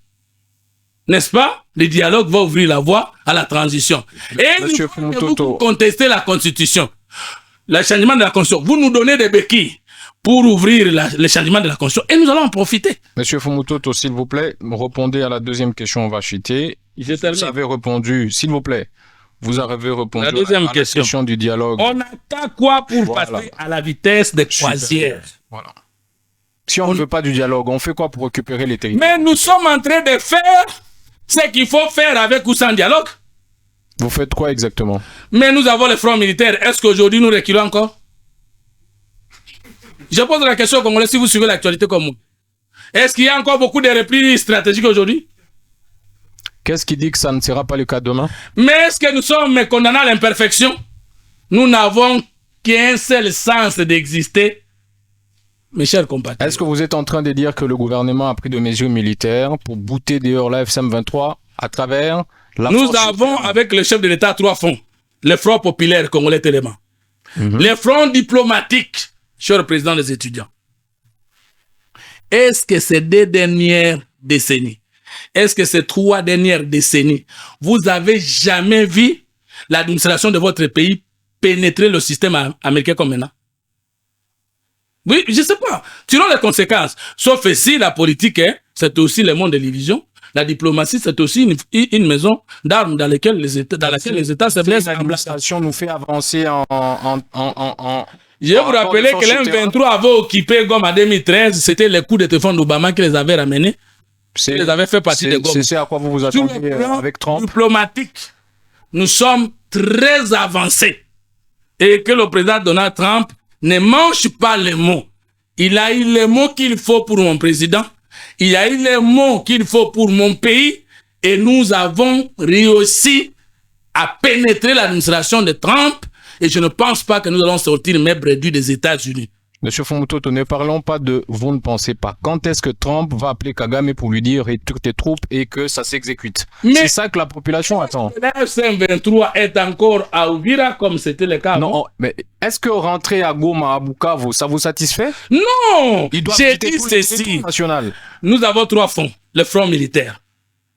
Speaker 1: N'est-ce pas? Le dialogue va ouvrir la voie à la transition. Et
Speaker 4: Monsieur
Speaker 1: vous contestez la Constitution. Le changement de la Constitution. Vous nous donnez des béquilles pour ouvrir le changement de la Constitution. Et nous allons en profiter.
Speaker 4: Monsieur Fumoutoto, s'il vous plaît, répondez à la deuxième question, on va chuter. Vous avez répondu, s'il vous plaît. Vous avez répondu
Speaker 1: la deuxième
Speaker 4: à la question du dialogue.
Speaker 1: On attend quoi pour passer à la vitesse de croisière?
Speaker 4: Voilà. Si on ne veut pas du dialogue, on fait quoi pour récupérer les territoires?
Speaker 1: Mais nous sommes en train de faire ce qu'il faut faire avec ou sans dialogue.
Speaker 4: Vous faites quoi exactement?
Speaker 1: Mais nous avons le front militaire. Est-ce qu'aujourd'hui nous reculons encore? Je pose la question au Congolais si vous suivez l'actualité comme moi. Est-ce qu'il y a encore beaucoup de replis stratégiques aujourd'hui?
Speaker 4: Qu'est-ce qui dit que ça ne sera pas le cas demain?
Speaker 1: Mais est-ce que nous sommes condamnés à l'imperfection? Nous n'avons qu'un seul sens d'exister. Mes chers compatriotes.
Speaker 4: Est-ce que vous êtes en train de dire que le gouvernement a pris des mesures militaires pour bouter dehors la FCM23 à travers la
Speaker 1: Nous avons, avec le chef de l'État, 3 fronts. Le front populaire congolais tellement. Le front diplomatique, cher président des étudiants. Est-ce que ces 2 dernières décennies, est-ce que ces 3 dernières décennies, vous avez jamais vu l'administration de votre pays pénétrer le système américain comme maintenant? Oui, je ne sais pas. Tirons les conséquences. Sauf ici, la politique, c'est aussi le monde de l'illusion. La diplomatie, c'est aussi une maison d'armes dans laquelle les États se blessent.
Speaker 4: L'administration nous fait avancer
Speaker 1: Je vais vous rappeler que l'M23 avait occupé Goma en 2013. C'était les coups de téléphone d'Obama qui les avait ramenés. Ils les avaient fait partie de Goma.
Speaker 4: C'est à quoi vous vous attendez avec Trump?
Speaker 1: Diplomatique, nous sommes très avancés. Et que le président Donald Trump ne mange pas les mots. Il a eu les mots qu'il faut pour mon président. Il a eu les mots qu'il faut pour mon pays. Et nous avons réussi à pénétrer l'administration de Trump. Et je ne pense pas que nous allons sortir mes bredus des États-Unis.
Speaker 4: Monsieur Fumutoto, ne parlons pas de vous ne pensez pas. Quand est-ce que Trump va appeler Kagame pour lui dire retire tes troupes et que ça s'exécute? C'est ça que la population attend.
Speaker 1: La F-23 est encore à Uvira comme c'était le cas.
Speaker 4: Non, mais est-ce que rentrer à Goma, à Bukavu, ça vous satisfait?
Speaker 1: Non.
Speaker 4: Il doit
Speaker 1: J'ai
Speaker 4: quitter
Speaker 1: dit
Speaker 4: tout le
Speaker 1: ceci.
Speaker 4: territoire national.
Speaker 1: Nous avons 3 fronts. Le front militaire.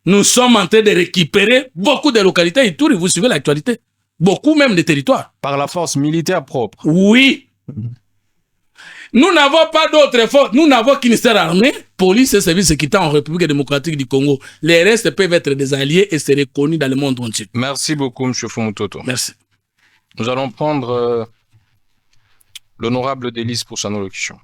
Speaker 1: Nous sommes en train de récupérer beaucoup de localités et tout, vous suivez l'actualité. Beaucoup même de territoires.
Speaker 4: Par la force militaire propre.
Speaker 1: Oui. Nous n'avons pas d'autres forces. Nous n'avons qu'une seule armée, police et services sécuritaires en République démocratique du Congo. Les restes peuvent être des alliés et c'est reconnu dans le monde entier.
Speaker 4: Merci beaucoup, monsieur Fumutoto.
Speaker 1: Merci.
Speaker 4: Nous allons prendre l'honorable Délice pour sa allocution.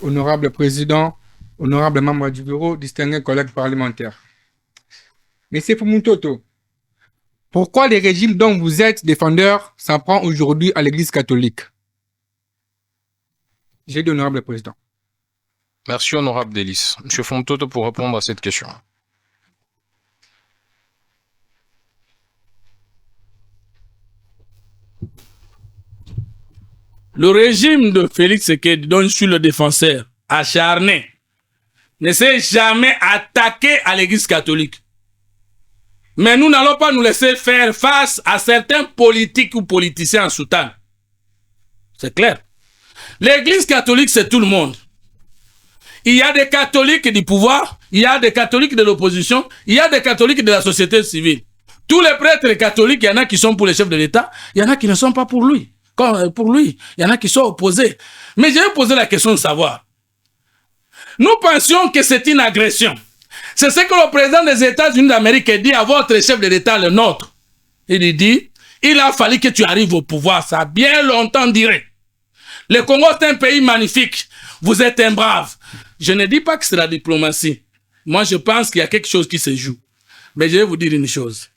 Speaker 7: Honorable Président, honorable membre du bureau, distingués collègues parlementaires. Monsieur Fumutoto, pourquoi les régimes dont vous êtes défendeur s'en prend aujourd'hui à l'Église catholique? J'ai dit honorable Président.
Speaker 4: Merci, honorable Délice. Monsieur Fumutoto pour répondre à cette question.
Speaker 1: Le régime de Félix Tshisekedi, dont je suis le défenseur acharné, ne s'est jamais attaqué à l'Église catholique. Mais nous n'allons pas nous laisser faire face à certains politiques ou politiciens en soutane. C'est clair. L'Église catholique, c'est tout le monde. Il y a des catholiques du pouvoir, il y a des catholiques de l'opposition, il y a des catholiques de la société civile. Tous les prêtres catholiques, il y en a qui sont pour le chef de l'État, il y en a qui ne sont pas pour lui. Pour lui, il y en a qui sont opposés. Mais je vais poser la question de savoir. Nous pensions que c'est une agression. C'est ce que le président des États-Unis d'Amérique dit à votre chef de l'État, le nôtre. Il dit, il a fallu que tu arrives au pouvoir. Ça a bien longtemps duré. Le Congo est un pays magnifique. Vous êtes un brave. Je ne dis pas que c'est la diplomatie. Moi, je pense qu'il y a quelque chose qui se joue. Mais je vais vous dire une chose.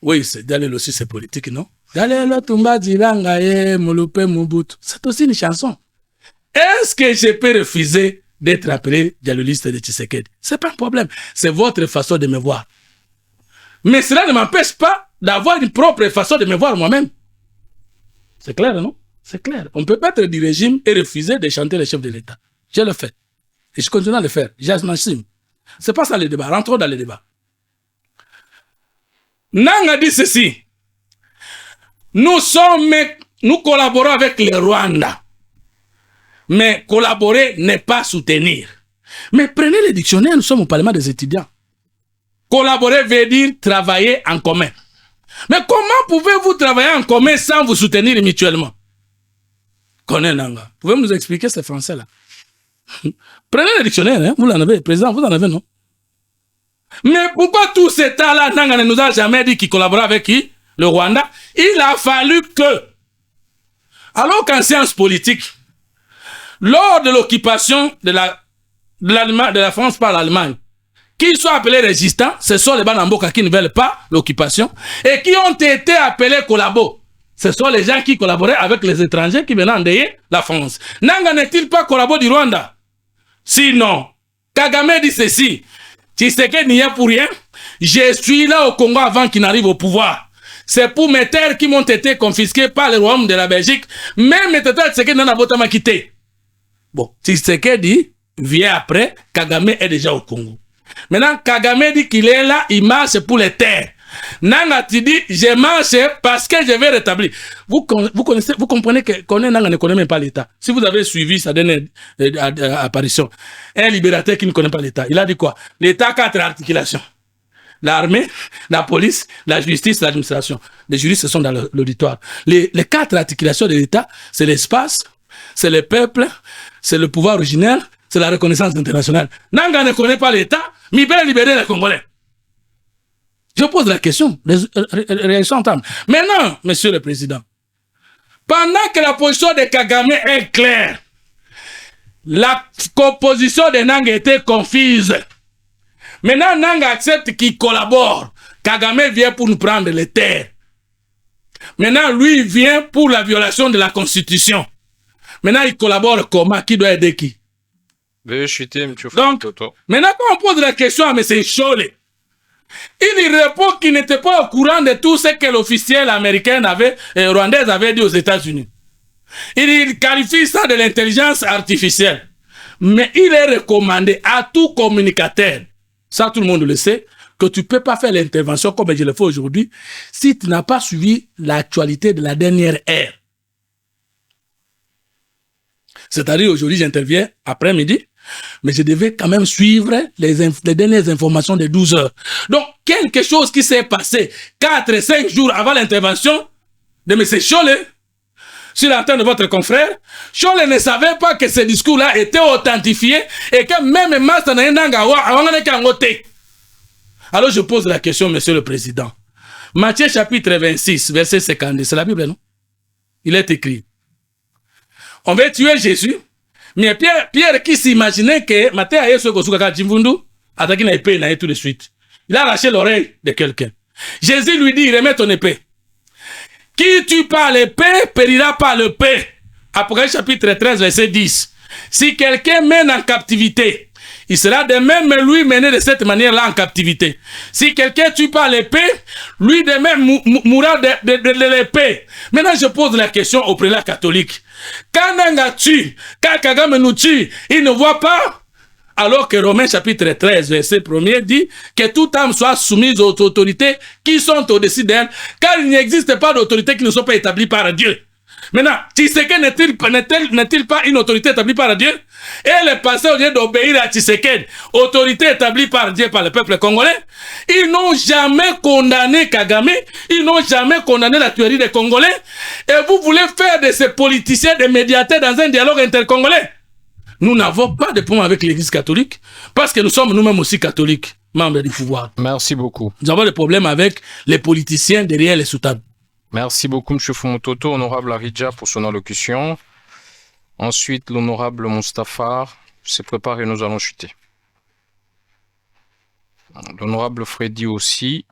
Speaker 1: Oui, Dalelo aussi, c'est politique, non? Dalelo Tumba Dilanga Molupe Mobutu. C'est aussi une chanson. Est-ce que je peux refuser d'être appelé dialoliste de Tshisekedi? C'est pas un problème. C'est votre façon de me voir. Mais cela ne m'empêche pas d'avoir une propre façon de me voir moi-même. C'est clair, non? C'est clair. On ne peut pas être du régime et refuser de chanter le chef de l'État. Je le fais. Et je continue à le faire. J'assume. C'est pas ça le débat. Rentrons dans le débat. Nang a dit ceci. Nous collaborons avec le Rwanda. Mais collaborer n'est pas soutenir. Mais prenez le dictionnaire, nous sommes au Parlement des étudiants. Collaborer veut dire travailler en commun. Mais comment pouvez-vous travailler en commun sans vous soutenir mutuellement? Nanga. Pouvez-vous nous expliquer ce français-là? Prenez le dictionnaire, hein? Vous l'en avez, président, vous en avez, non? Mais pourquoi tout ce temps-là, Nanga ne nous a jamais dit qu'il collaborait avec qui? Le Rwanda. Il a fallu que, alors qu'en sciences politiques, lors de l'occupation de la France par l'Allemagne, qu'ils soient appelés résistants, ce sont les Banamboka qui ne veulent pas l'occupation, et qui ont été appelés collabos. Ce sont les gens qui collaboraient avec les étrangers qui venaient endeuiller la France. Nanga n'est-il pas collabo du Rwanda? Sinon, Kagame dit ceci, Tshisekedi n'y est pour rien, je suis là au Congo avant qu'il n'arrive au pouvoir. C'est pour mes terres qui m'ont été confisquées par le royaume de la Belgique, même mes terres Tshisekedi n'en a pas quitté. Bon, Tshisekedi vient après, Kagame est déjà au Congo. Maintenant, Kagame dit qu'il est là, il marche pour les terres. Nanga tu dis, je marche parce que je vais rétablir. Vous comprenez que Nanga ne connaît même pas l'État. Si vous avez suivi sa dernière apparition, un libérateur qui ne connaît pas l'État, il a dit quoi? L'État a 4 articulations. L'armée, la police, la justice, l'administration. Les juristes sont dans l'auditoire. Les 4 articulations de l'État, c'est l'espace, c'est le peuple, c'est le pouvoir originel, c'est la reconnaissance internationale. Nanga ne connaît pas l'État, mais il peut libérer les Congolais. Je pose la question. Réaction en termes. Maintenant, Monsieur le Président, pendant que la position de Kagame est claire, la composition de Nanga était confuse. Maintenant, Nanga accepte qu'il collabore. Kagame vient pour nous prendre les terres. Maintenant, lui, il vient pour la violation de la Constitution. Maintenant, il collabore comment? Qui doit aider qui?
Speaker 4: Veuillez chuter, M.
Speaker 1: Donc,
Speaker 4: Toto.
Speaker 1: maintenant, quand on pose la question à M. Scholé, il répond qu'il n'était pas au courant de tout ce que l'officiel américain rwandais avait dit aux États-Unis. Il qualifie ça de l'intelligence artificielle. Mais il est recommandé à tout communicateur, ça tout le monde le sait, que tu ne peux pas faire l'intervention comme je le fais aujourd'hui si tu n'as pas suivi l'actualité de la dernière ère. C'est-à-dire aujourd'hui j'interviens après-midi, mais je devais quand même suivre les dernières informations de 12 heures. Donc, quelque chose qui s'est passé 4 et 5 jours avant l'intervention de M. Scholé, sur l'antenne de votre confrère, Scholé ne savait pas que ce discours-là était authentifié et que même Master Alors je pose la question, Monsieur le Président. Matthieu chapitre 26, verset 52, c'est la Bible, non? Il est écrit. On veut tuer Jésus, mais Pierre qui s'imaginait que Matthieu a ce que Jimvundu, attaqué la épée, tout de suite. Il a arraché l'oreille de quelqu'un. Jésus lui dit, remets ton épée. Qui tue par l'épée, périra par l'épée. Apocalypse chapitre 13, verset 10. Si quelqu'un mène en captivité, il sera de même lui mené de cette manière-là en captivité. Si quelqu'un tue par l'épée, lui de même mourra de l'épée. Maintenant, je pose la question au prélat catholique. Quand Nanga tue, quand Kagame nous tue, il ne voit pas. Alors que Romains chapitre 13, verset 1er dit que toute âme soit soumise aux autorités qui sont au-dessus d'elle, car il n'existe pas d'autorité qui ne soit pas établie par Dieu. Maintenant, Tshisekedi n'est-il pas une autorité établie par Dieu? Et les pasteurs, au lieu d'obéir à Tshisekedi, autorité établie par Dieu, par le peuple congolais, ils n'ont jamais condamné Kagame, ils n'ont jamais condamné la tuerie des Congolais, et vous voulez faire de ces politiciens des médiateurs dans un dialogue intercongolais. Nous n'avons pas de problème avec l'Église catholique, parce que nous sommes nous-mêmes aussi catholiques, membres du pouvoir.
Speaker 4: Merci beaucoup.
Speaker 1: Nous avons des problèmes avec les politiciens derrière les sous-tables.
Speaker 4: Merci beaucoup, M. Fumutoto, honorable Aridja, pour son allocution. Ensuite, l'honorable Mustapha se prépare et nous allons chuter. L'honorable Freddy aussi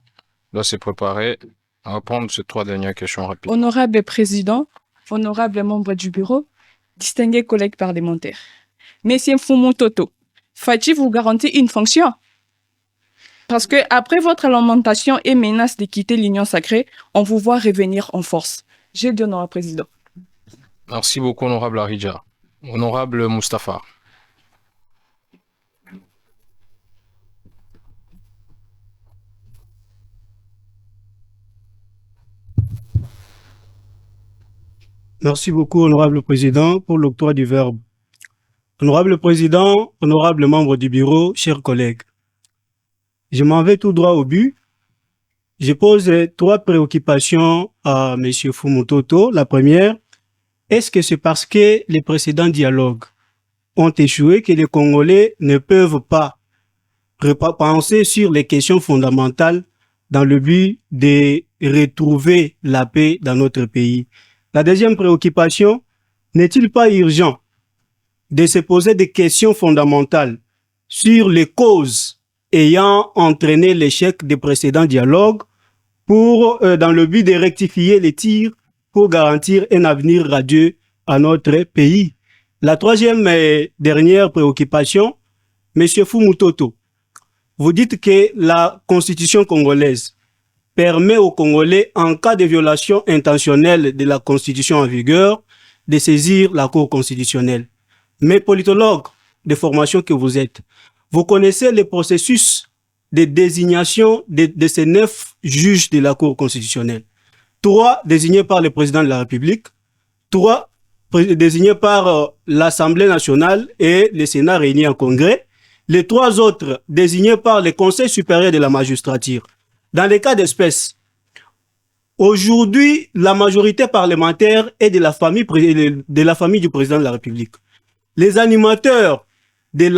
Speaker 4: doit se préparer à répondre ces 3 dernières questions rapides.
Speaker 2: Honorable Président, honorable membre du bureau, distingués collègues parlementaires. Monsieur Fumutoto, faut-il vous garantir une fonction? Parce que après votre lamentation et menace de quitter l'Union sacrée, on vous voit revenir en force. J'ai dit honorable Président.
Speaker 4: Merci beaucoup, honorable Aridja. Honorable Mustapha.
Speaker 8: Merci beaucoup, honorable Président, pour l'octroi du verbe. Honorable Président, honorable membre du bureau, chers collègues. Je m'en vais tout droit au but. Je pose 3 préoccupations à M. Fumutoto. La première, est-ce que c'est parce que les précédents dialogues ont échoué que les Congolais ne peuvent pas penser sur les questions fondamentales dans le but de retrouver la paix dans notre pays? La deuxième préoccupation, n'est-il pas urgent de se poser des questions fondamentales sur les causes ayant entraîné l'échec des précédents dialogues dans le but de rectifier les tirs pour garantir un avenir radieux à notre pays? La troisième et dernière préoccupation, M. Fumutoto, vous dites que la Constitution congolaise permet aux Congolais, en cas de violation intentionnelle de la Constitution en vigueur, de saisir la Cour constitutionnelle. Mais politologue de formation que vous êtes, vous connaissez le processus de désignation de ces 9 juges de la Cour constitutionnelle. 3 désignés par le président de la République, 3 désignés par l'Assemblée nationale et le Sénat réunis en congrès, les 3 autres désignés par le Conseil supérieur de la magistrature. Dans les cas d'espèce, aujourd'hui, la majorité parlementaire est de la famille du président de la République. Les animateurs du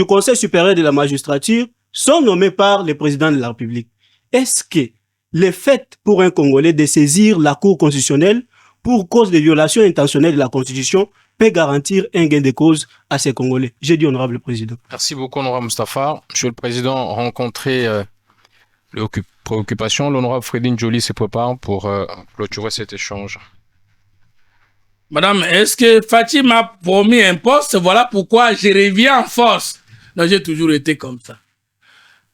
Speaker 8: Conseil supérieur de la magistrature sont nommés par le président de la République. Est-ce que le fait pour un Congolais de saisir la Cour constitutionnelle pour cause de violation intentionnelle de la Constitution peut garantir un gain de cause à ces Congolais? J'ai dit honorable président.
Speaker 4: Merci beaucoup, honorable Mustapha. Monsieur le Président, rencontré les préoccupations, l'honorable Freddy Njoli se prépare pour clôturer cet échange.
Speaker 1: Madame, est-ce que Fatih m'a promis un poste? Voilà pourquoi je reviens en force. Non, j'ai toujours été comme ça.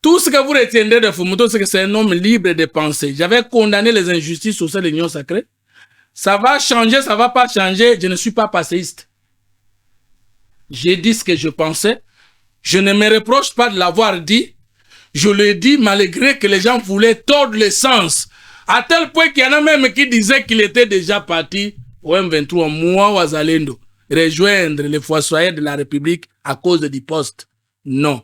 Speaker 1: Tout ce que vous retiendrez de Fumuto, c'est que c'est un homme libre de penser. J'avais condamné les injustices au sein de l'Union sacrée. Ça va changer, ça va pas changer. Je ne suis pas passéiste. J'ai dit ce que je pensais. Je ne me reproche pas de l'avoir dit. Je l'ai dit malgré que les gens voulaient tordre le sens. À tel point qu'il y en a même qui disaient qu'il était déjà parti au M23, moi ou à Zalendo, rejoindre les fossoyeurs de la République à cause du poste. Non.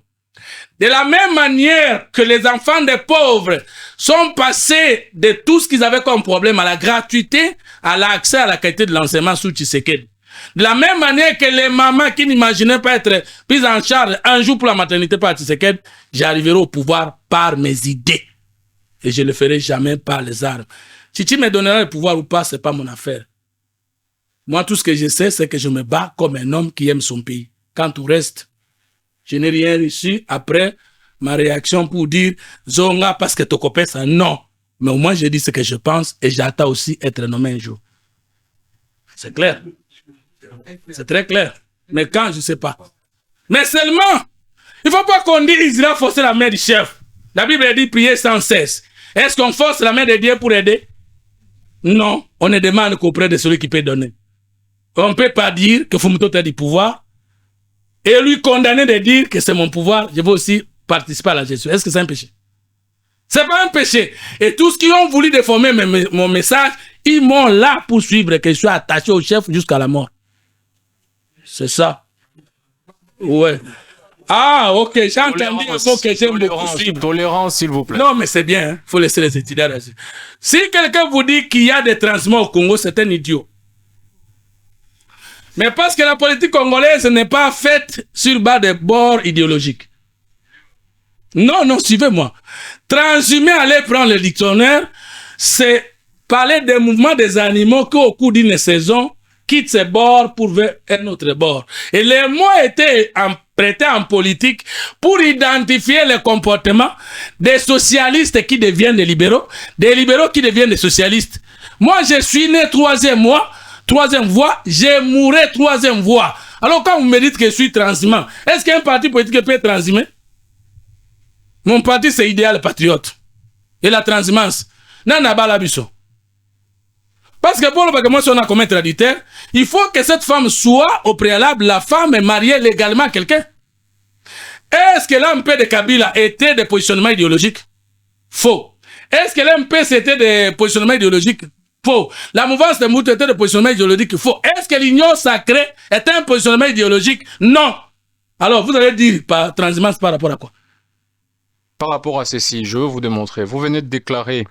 Speaker 1: De la même manière que les enfants des pauvres sont passés de tout ce qu'ils avaient comme problème à la gratuité, à l'accès à la qualité de l'enseignement sous Tshisekedi. De la même manière que les mamans qui n'imaginaient pas être prises en charge un jour pour la maternité par Tshisekedi, j'arriverai au pouvoir par mes idées. Et je ne le ferai jamais par les armes. Chichi me donnera le pouvoir ou pas, c'est pas mon affaire. Moi, tout ce que je sais, c'est que je me bats comme un homme qui aime son pays. Quant au reste, je n'ai rien reçu après ma réaction pour dire Zonga parce que tu copain ça. Non. Mais au moins, je dis ce que je pense et j'attends aussi être nommé un jour. C'est clair. C'est très clair. Mais quand, je ne sais pas. Mais seulement, il ne faut pas qu'on dise il a forcé la main du chef. La Bible dit prier sans cesse. Est-ce qu'on force la main de Dieu pour aider? Non. On ne demande qu'auprès de celui qui peut donner. On ne peut pas dire que Fumuto a du pouvoir et lui condamner de dire que c'est mon pouvoir, je veux aussi participer à la gestion. Est-ce que c'est un péché? C'est pas un péché. Et tous ceux qui ont voulu déformer mon message, ils m'ont là pour suivre que je sois attaché au chef jusqu'à la mort. C'est ça. Ouais. Ah, ok, j'ai entendu un mot que j'aime beaucoup suivre.
Speaker 4: Tolérance, s'il vous plaît.
Speaker 1: Non, mais c'est bien, il faut laisser les étudiants là-dessus. Si quelqu'un vous dit qu'il y a des transhumants au Congo, c'est un idiot. Mais parce que la politique congolaise n'est pas faite sur bas de bords idéologiques. Non, non, suivez-moi. Transhumer, aller prendre le dictionnaire, c'est parler des mouvements des animaux qui, au cours d'une saison, quittent ces bords pour vers un autre bord. Et les mots étaient prêtés en politique pour identifier les comportements des socialistes qui deviennent des libéraux qui deviennent des socialistes. Moi, je suis né troisième voie, je mourrai troisième voie. Alors quand vous me dites que je suis transhumant, est-ce qu'un parti politique peut être transhumé? Mon parti, c'est Idéal Patriote. Et la transhumance, n'en a pas la biso. Parce que pour le bagage, si on a comme un traditeur, il faut que cette femme soit au préalable, la femme est mariée légalement à quelqu'un. Est-ce que l'MP de Kabila était des positionnements idéologiques? Faux. Est-ce que l'MP c'était des positionnements idéologiques? Faux. La mouvance de Moutou était des positionnements idéologiques? Faux. Est-ce que l'union sacrée était un positionnement idéologique? Non. Alors, vous allez dire par transhumance par rapport à quoi?
Speaker 4: Par rapport à ceci, je veux vous démontrer. Vous venez de déclarer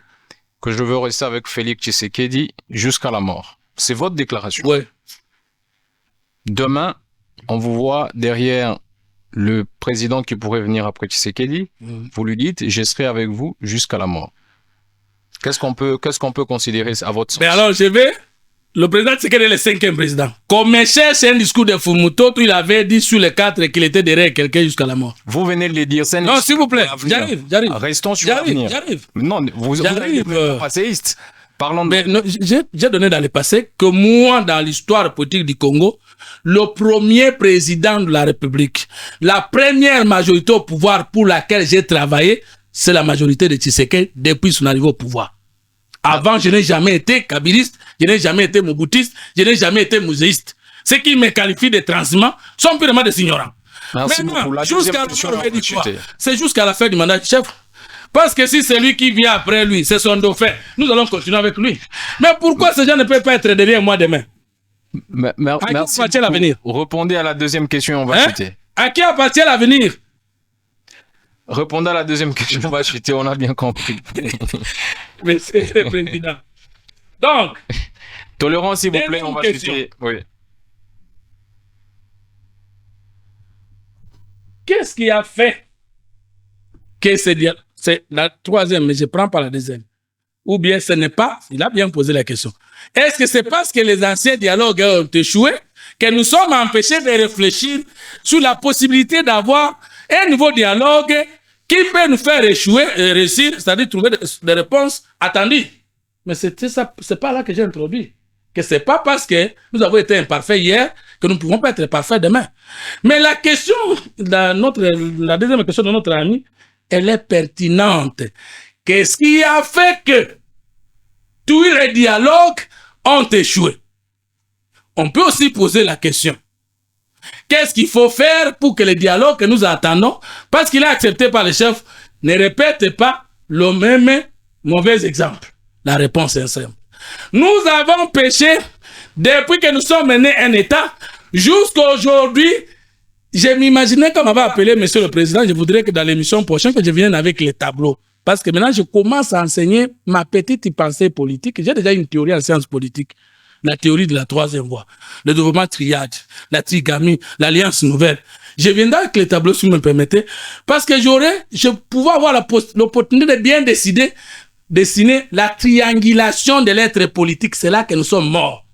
Speaker 4: que je veux rester avec Félix Tshisekedi jusqu'à la mort. C'est votre déclaration.
Speaker 1: Ouais.
Speaker 4: Demain, on vous voit derrière le président qui pourrait venir après Tshisekedi. Vous lui dites, je serai avec vous jusqu'à la mort. Qu'est-ce qu'on peut considérer à votre sens?
Speaker 1: Mais alors, je vais... Le président Tshisekedi est le 5e président. Comme il cherche un discours de Fumuto, il avait dit sur les 4 qu'il était derrière quelqu'un jusqu'à la mort.
Speaker 4: Vous venez de le dire.
Speaker 1: Non, s'il vous plaît, j'arrive.
Speaker 4: Restons sur l'avenir.
Speaker 1: J'arrive.
Speaker 4: Non, vous êtes passéiste. Parlons de...
Speaker 1: Mais j'ai donné dans le passé que moi, dans l'histoire politique du Congo, le premier président de la République, la première majorité au pouvoir pour laquelle j'ai travaillé, c'est la majorité de Tshisekedi depuis son arrivée au pouvoir. Avant, je n'ai jamais été kabiliste, je n'ai jamais été moboutiste, je n'ai jamais été muséiste. Ceux qui me qualifient de transhumants sont purement des ignorants.
Speaker 4: Merci beaucoup.
Speaker 1: C'est jusqu'à la fin du mandat du chef. Parce que si c'est lui qui vient après lui, c'est son dauphin, nous allons continuer avec lui. Mais pourquoi ces gens ne peuvent pas être derrière moi demain?
Speaker 4: Merci.
Speaker 1: À qui appartient l'avenir?
Speaker 4: Répondez à la deuxième question, on va chuter.
Speaker 1: À qui appartient l'avenir?
Speaker 4: Répondez à la deuxième question, on va chuter, on a bien compris.
Speaker 1: Mais c'est le président. Donc,
Speaker 4: tolérance, s'il vous plaît, on va chuter. Oui.
Speaker 1: Qu'est-ce qui a fait que c'est la troisième, mais je ne prends pas la deuxième. Ou bien ce n'est pas, il a bien posé la question. Est-ce que c'est parce que les anciens dialogues ont échoué que nous sommes empêchés de réfléchir sur la possibilité d'avoir un nouveau dialogue qui peut nous faire échouer et réussir, c'est-à-dire trouver des réponses attendues? Mais c'était ça, c'est pas là que j'ai introduit. que c'est pas parce que nous avons été imparfaits hier que nous ne pouvons pas être parfaits demain. Mais la question, la deuxième question de notre ami, elle est pertinente. Qu'est-ce qui a fait que tous les dialogues ont échoué? On peut aussi poser la question. Qu'est-ce qu'il faut faire pour que les dialogues que nous attendons, parce qu'il est accepté par le chef, ne répètent pas le même mauvais exemple? La réponse est simple. Nous avons péché depuis que nous sommes menés un État jusqu'à aujourd'hui. Je m'imaginais qu'on m'avait appelé Monsieur le Président, je voudrais que dans l'émission prochaine, que je vienne avec les tableaux. Parce que maintenant, je commence à enseigner ma petite pensée politique. J'ai déjà une théorie en sciences politiques. La théorie de la troisième voie, le développement triade, la trigamie, l'alliance nouvelle. Je viendrai avec les tableaux, si vous me permettez, parce que je pourrais avoir l'opportunité de bien dessiner la triangulation de l'être politique. C'est là que nous sommes morts.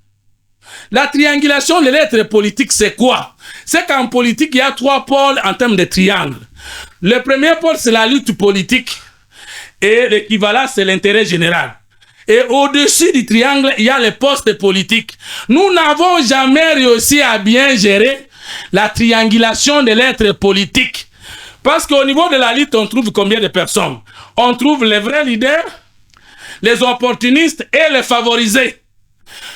Speaker 1: La triangulation de l'être politique, c'est quoi? C'est qu'en politique, il y a 3 pôles en termes de triangle. Le premier pôle, c'est la lutte politique. Et l'équivalent, c'est l'intérêt général. Et au-dessus du triangle, il y a les postes politiques. Nous n'avons jamais réussi à bien gérer la triangulation de l'être politique. Parce qu'au niveau de la lutte, on trouve combien de personnes? On trouve les vrais leaders, les opportunistes et les favorisés.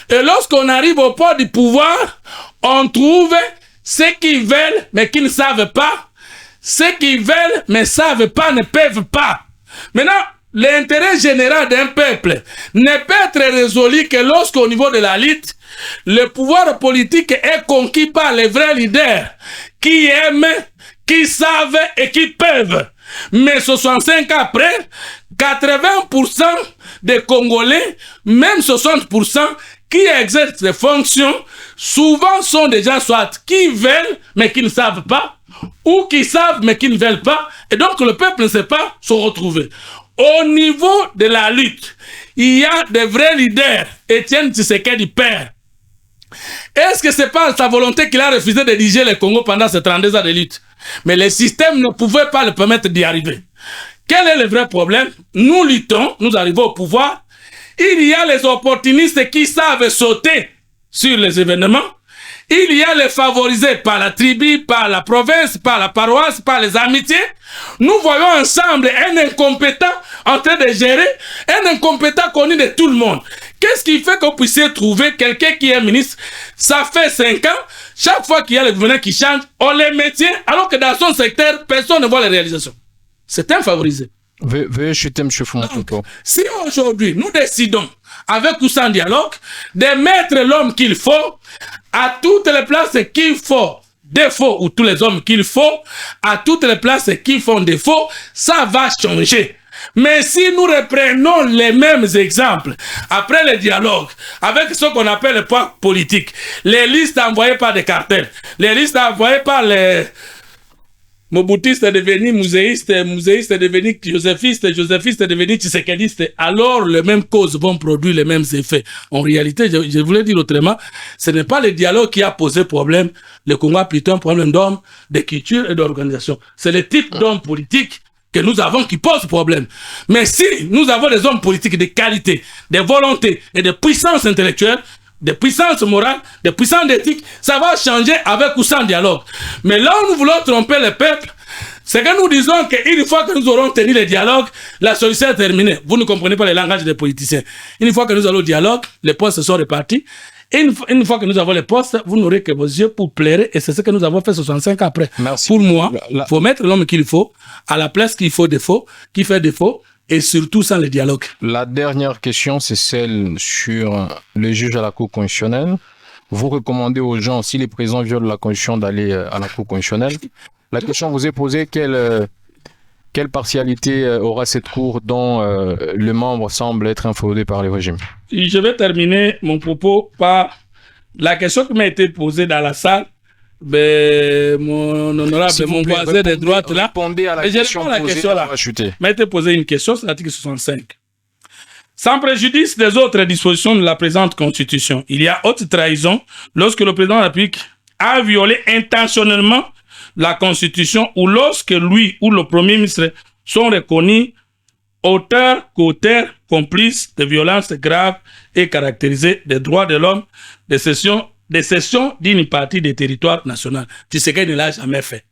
Speaker 1: Et lorsqu'on arrive au pôle du pouvoir, on trouve ceux qui veulent mais qui ne savent pas. Ceux qui veulent mais ne savent pas, ne peuvent pas. Maintenant, l'intérêt général d'un peuple ne peut être résolu que lorsqu'au niveau de la lutte, le pouvoir politique est conquis par les vrais leaders qui aiment, qui savent et qui peuvent. Mais 65 ans après, 80% des Congolais, même 60%, qui exercent ces fonctions, souvent sont des gens soit qui veulent mais qui ne savent pas, ou qui savent mais qui ne veulent pas, et donc le peuple ne sait pas se retrouver. Au niveau de la lutte, il y a des vrais leaders. Étienne Tshisekedi père. Est-ce que c'est pas sa volonté qu'il a refusé de diriger le Congo pendant ces 32 ans de lutte? Mais le système ne pouvait pas le permettre d'y arriver. Quel est le vrai problème? Nous luttons, nous arrivons au pouvoir. Il y a les opportunistes qui savent sauter sur les événements. Il y a les favorisés par la tribu, par la province, par la paroisse, par les amitiés. Nous voyons ensemble un incompétent en train de gérer, un incompétent connu de tout le monde. Qu'est-ce qui fait que vous puissiez trouver quelqu'un qui est ministre? Ça fait 5 ans, chaque fois qu'il y a le gouvernement qui change, on les maintient, alors que dans son secteur, personne ne voit les réalisations. C'est un favorisé.
Speaker 4: Veuillez chuter, M. Fumatoto.
Speaker 1: Si aujourd'hui, nous décidons, avec ou sans dialogue, de mettre l'homme qu'il faut à toutes les places qu'il faut défaut, ou tous les hommes qu'il faut à toutes les places qui font défaut, ça va changer. Mais si nous reprenons les mêmes exemples, après le dialogue, avec ce qu'on appelle le poids politique, les listes envoyées par des cartels, les listes envoyées par les Mobutistes devenus muséistes, muséistes devenus josépistes, josépistes devenus tshisekadistes, alors les mêmes causes vont produire les mêmes effets. En réalité, je voulais dire autrement, ce n'est pas le dialogue qui a posé problème. Le Congo a plutôt un problème d'hommes, de culture et d'organisation. C'est le type d'hommes politiques que nous avons qui pose problème. Mais si nous avons des hommes politiques de qualité, de volonté et de puissance intellectuelle, de puissance morale, de puissance d'éthique, ça va changer avec ou sans dialogue. Mais là où nous voulons tromper le peuple, c'est que nous disons qu'une fois que nous aurons tenu le dialogue, la solution est terminée. Vous ne comprenez pas le langage des politiciens. Une fois que nous allons au dialogue, les postes sont répartis. Et une fois que nous avons les postes, vous n'aurez que vos yeux pour plaire. Et c'est ce que nous avons fait 65 ans après.
Speaker 4: Merci.
Speaker 1: Pour moi, il faut mettre l'homme qu'il faut à la place qu'il faut défaut, qui fait défaut. Et surtout sans le dialogue.
Speaker 4: La dernière question, c'est celle sur le juge à la Cour constitutionnelle. Vous recommandez aux gens, si les présidents violent la Constitution, d'aller à la Cour constitutionnelle. La question vous est posée, quelle partialité aura cette Cour dont le membre semble être inféodé par le régime?
Speaker 1: Je vais terminer mon propos par la question qui m'a été posée dans la salle. Mon honorable, mon voisin de droite là,
Speaker 4: répondez à la question
Speaker 1: là. M'a été posé une question, c'est l'article 65. Sans préjudice des autres dispositions de la présente Constitution, il y a haute trahison lorsque le président de la République a violé intentionnellement la Constitution ou lorsque lui ou le Premier ministre sont reconnus auteurs, co-auteurs complice de violences graves et caractérisées des droits de l'homme, de cession d'une partie des territoires nationaux. Tshisekedi ne l'a jamais fait.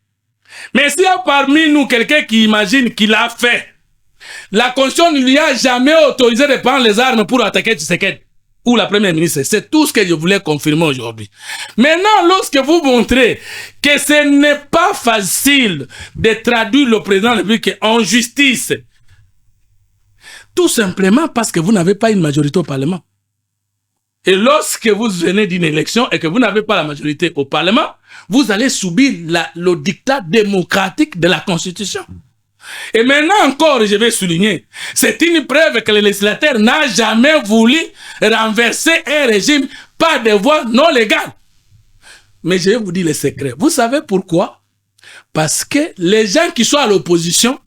Speaker 1: Mais s'il y a parmi nous quelqu'un qui imagine qu'il l'a fait, la Constitution ne lui a jamais autorisé de prendre les armes pour attaquer Tshisekedi ou la Première ministre. C'est tout ce que je voulais confirmer aujourd'hui. Maintenant, lorsque vous montrez que ce n'est pas facile de traduire le président de la République en justice, tout simplement parce que vous n'avez pas une majorité au Parlement. Et lorsque vous venez d'une élection et que vous n'avez pas la majorité au Parlement, vous allez subir le dictat démocratique de la Constitution. Et maintenant encore, je vais souligner, c'est une preuve que le législateur n'a jamais voulu renverser un régime par des voies non légales. Mais je vais vous dire le secret. Vous savez pourquoi? Parce que les gens qui sont à l'opposition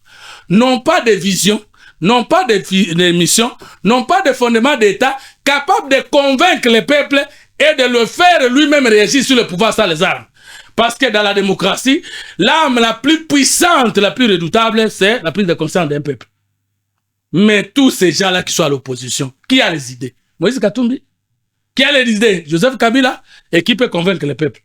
Speaker 1: n'ont pas de vision, n'ont pas de mission, n'ont pas de fondement d'État capable de convaincre le peuple et de le faire lui-même réagir sur le pouvoir sans les armes. Parce que dans la démocratie, l'arme la plus puissante, la plus redoutable, c'est la prise de conscience d'un peuple. Mais tous ces gens-là qui sont à l'opposition, qui a les idées? Moïse Katumbi. Qui a les idées? Joseph Kabila. Et qui peut convaincre le peuple?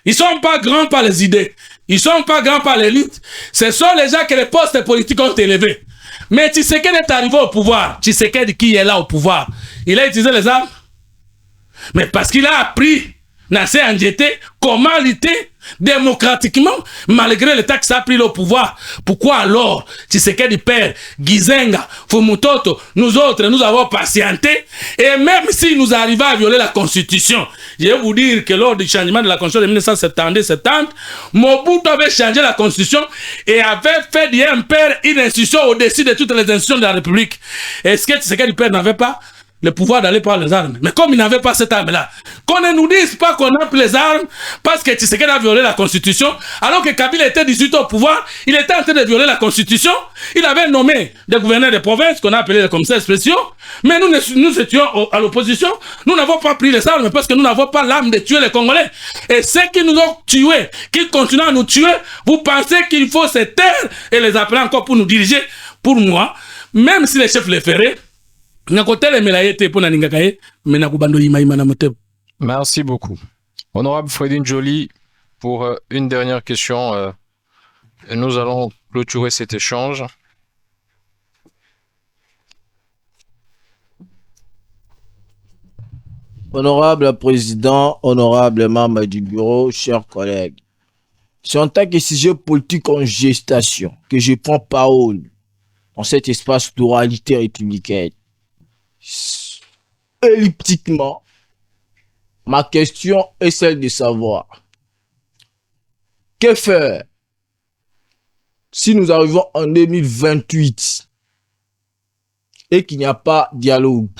Speaker 1: Ils ne sont pas grands par les idées. Ils ne sont pas grands par l'élite. Ce sont les gens que les postes politiques ont élevés. Mais Tshisekedi est arrivé au pouvoir. Tshisekedi qui est là au pouvoir. Il a utilisé les armes. Mais parce qu'il a appris Nassé Andjete comment lutter démocratiquement malgré l'État qui s'est pris le pouvoir. Pourquoi alors Tshisekedi père, Gizenga, Fumutoto, nous autres, nous avons patienté et même si nous arrivons à violer la Constitution, je vais vous dire que lors du changement de la Constitution de 1970, Mobutu avait changé la Constitution et avait fait d'un père une institution au-dessus de toutes les institutions de la République. Est-ce que Tshisekedi père n'avait pas le pouvoir d'aller prendre les armes? Mais comme il n'avait pas cette arme-là, qu'on ne nous dise pas qu'on a pris les armes parce que Tshisekedi a violé la Constitution, alors que Kabila était 18 au pouvoir, il était en train de violer la Constitution, il avait nommé des gouverneurs de province qu'on a appelés les commissaires spéciaux, mais nous étions à l'opposition, nous n'avons pas pris les armes parce que nous n'avons pas l'arme de tuer les Congolais. Et ceux qui nous ont tués, qui continuent à nous tuer, vous pensez qu'il faut se taire et les appeler encore pour nous diriger? Pour moi, même si les chefs les feraient,
Speaker 4: merci beaucoup. Honorable Fredine Joly, pour une dernière question, nous allons clôturer cet échange.
Speaker 9: Honorable Président, honorable membre du bureau, chers collègues, c'est en tant que sujet politique en gestation que je prends parole dans cet espace d'oralité républicaine. Elliptiquement, ma question est celle de savoir que faire si nous arrivons en 2028 et qu'il n'y a pas de dialogue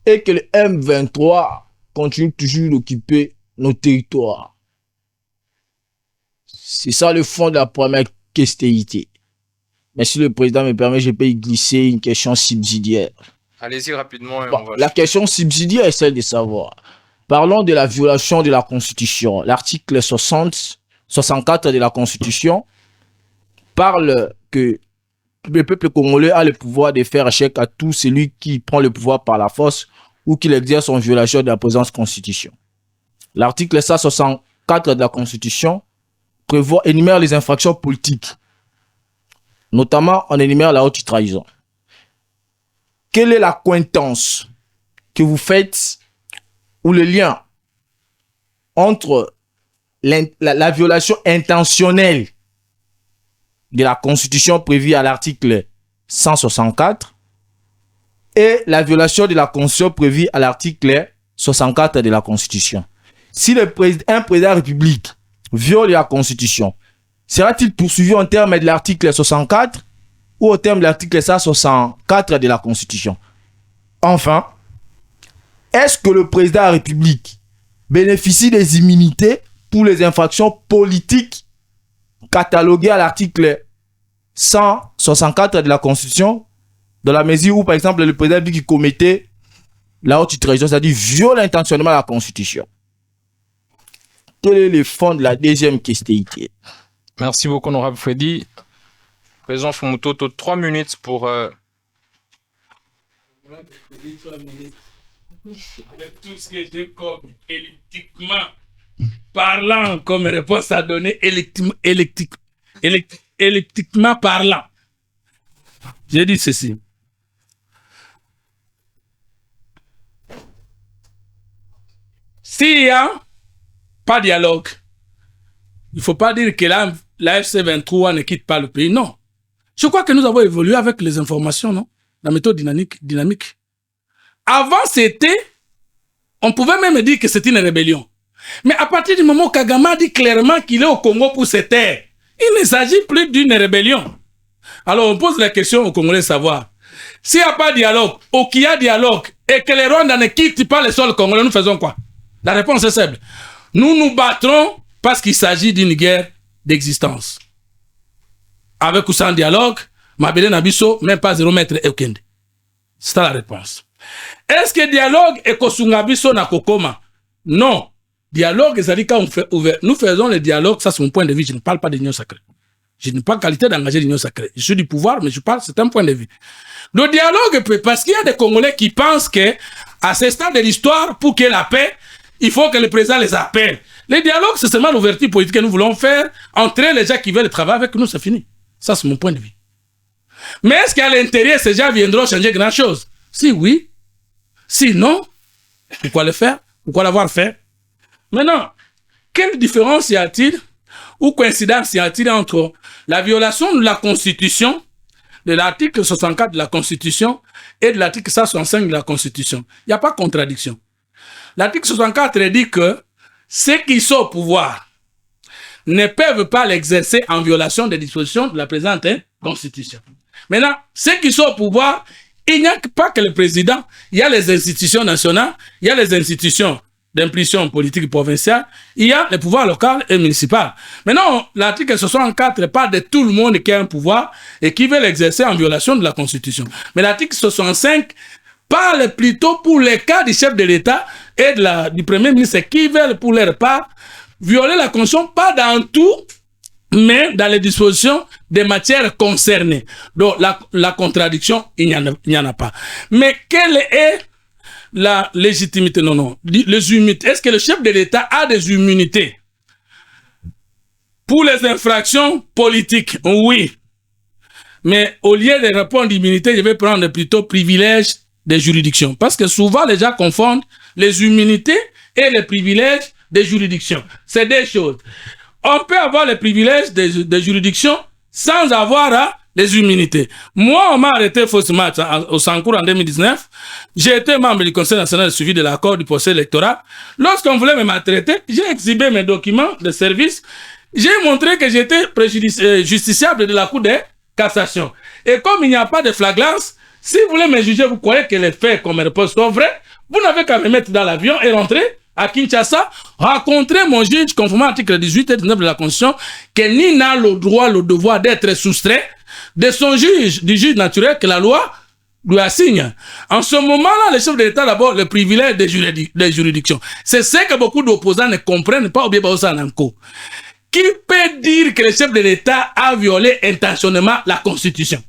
Speaker 9: et que le M23 continue toujours d'occuper nos territoires. C'est ça le fond de la première question. Mais si le président me permet, je peux y glisser une question subsidiaire.
Speaker 4: Allez-y rapidement. Et
Speaker 9: Bon, la question subsidiaire est celle de savoir. Parlons de la violation de la Constitution. L'article 64 de la Constitution parle que le peuple congolais a le pouvoir de faire échec à tout celui qui prend le pouvoir par la force ou qui l'exerce en violation de la présente Constitution. L'article 164 de la Constitution énumère les infractions politiques. Notamment, on énumère la haute trahison. Quelle est la coïncidence que vous faites ou le lien entre la violation intentionnelle de la Constitution prévue à l'article 164 et la violation de la Constitution prévue à l'article 64 de la Constitution? Si un président de la République viole la Constitution, sera-t-il poursuivi en termes de l'article 64 ou au terme de l'article 164 de la Constitution? Enfin, est-ce que le président de la République bénéficie des immunités pour les infractions politiques cataloguées à l'article 164 de la Constitution, dans la mesure où, par exemple, le président de la République commettait la haute trahison, c'est-à-dire viole intentionnellement la Constitution? Quel est le fond de la deuxième question?
Speaker 4: Merci beaucoup, honorable Freddy. Président Fumutoto, 3 minutes pour...
Speaker 1: Avec tout ce que j'ai comme électriquement parlant, comme réponse à donner, électriquement parlant, j'ai dit ceci. S'il n'y a pas de dialogue, il ne faut pas dire que la FC23 ne quitte pas le pays. Non. Je crois que nous avons évolué avec les informations, non? La méthode dynamique. Avant, on pouvait même dire que c'était une rébellion. Mais à partir du moment où Kagame a dit clairement qu'il est au Congo pour ses terres, il ne s'agit plus d'une rébellion. Alors on pose la question aux Congolais de savoir, s'il n'y a pas de dialogue, ou qu'il y a dialogue, et que les Rwandais ne quittent pas le sol congolais, nous faisons quoi? La réponse est simple. Nous nous battrons parce qu'il s'agit d'une guerre d'existence. Avec ou sans dialogue, Mabele Nabiso, même pas 0 mètre et Okende. C'est ça la réponse. Est-ce que dialogue est Kosungabiso na Kokoma? Non. Dialogue, c'est-à-dire quand on fait ouvert. Nous faisons le dialogue, ça c'est mon point de vue, je ne parle pas d'union sacrée. Je n'ai pas qualité d'engager l'union sacrée. Je suis du pouvoir, mais je parle, c'est un point de vue. Le dialogue, parce qu'il y a des Congolais qui pensent que, à ce stade de l'histoire, pour qu'il y ait la paix, il faut que le président les appelle. Le dialogue, c'est seulement l'ouverture politique que nous voulons faire. Entrer les gens qui veulent travailler avec nous, c'est fini. Ça, c'est mon point de vue. Mais est-ce qu'à l'intérieur, ces gens viendront changer grand chose? Si oui, si non, pourquoi le faire? Pourquoi l'avoir fait? Maintenant, quelle différence y a-t-il ou coïncidence y a-t-il entre la violation de la Constitution, de l'article 64 de la Constitution et de l'article 165 de la Constitution? Il n'y a pas de contradiction. L'article 64 dit que ceux qui sont au pouvoir ne peuvent pas l'exercer en violation des dispositions de la présente Constitution. Maintenant, ceux qui sont au pouvoir, il n'y a pas que le président, il y a les institutions nationales, il y a les institutions d'impulsion politique provinciale, il y a les pouvoirs locaux et municipaux. Maintenant, l'article 64 parle de tout le monde qui a un pouvoir et qui veut l'exercer en violation de la Constitution. Mais l'article 65 parle plutôt pour les cas du chef de l'État et du Premier ministre qui veulent pour leur part violer la Constitution, pas dans tout, mais dans les dispositions des matières concernées. Donc, la contradiction, il n'y en a pas. Mais quelle est la légitimité? Non. Les immunités. Est-ce que le chef de l'État a des immunités? Pour les infractions politiques, oui. Mais au lieu de répondre d'immunité, je vais prendre plutôt privilèges des juridictions. Parce que souvent, les gens confondent les immunités et les privilèges des juridictions. C'est deux choses. On peut avoir les privilèges des juridictions sans avoir les immunités. Moi, on m'a arrêté faussement au Sankour en 2019. J'ai été membre du Conseil national de suivi de l'accord du procès électoral. Lorsqu'on voulait me maltraiter, j'ai exhibé mes documents de service. J'ai montré que j'étais justiciable de la Cour de cassation. Et comme il n'y a pas de flagrance, si vous voulez me juger, vous croyez que les faits qu'on me repose sont vrais, vous n'avez qu'à me mettre dans l'avion et rentrer à Kinshasa, rencontrer mon juge, conformément à l'article 18 et 19 de la Constitution, que ni n'a le droit, le devoir d'être soustrait de son juge, du juge naturel que la loi lui assigne. En ce moment-là, le chef de l'État, d'abord, le privilège des juridictions. C'est ce que beaucoup d'opposants ne comprennent pas, ou bien Nanko. Qui peut dire que le chef de l'État a violé intentionnellement la Constitution?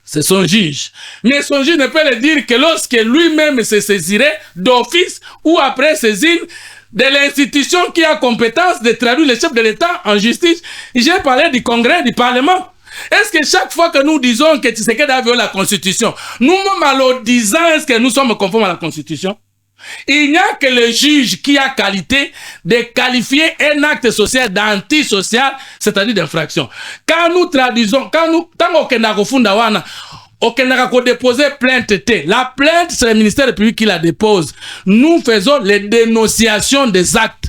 Speaker 1: C'est son juge. Mais son juge ne peut le dire que lorsque lui-même se saisirait d'office ou après saisine de l'institution qui a compétence de traduire le chef de l'État en justice. J'ai parlé du Congrès, du Parlement. Est-ce que chaque fois que nous disons que Tshisekedi a violé la Constitution, nous-mêmes en le disant, est-ce que nous sommes conformes à la Constitution? Il n'y a que le juge qui a qualité de qualifier un acte social d'antisocial, c'est-à-dire d'infraction. Quand nous traduisons, tant qu'on déposer plainte, la plainte, c'est le ministère public qui la dépose. Nous faisons les dénonciations des actes.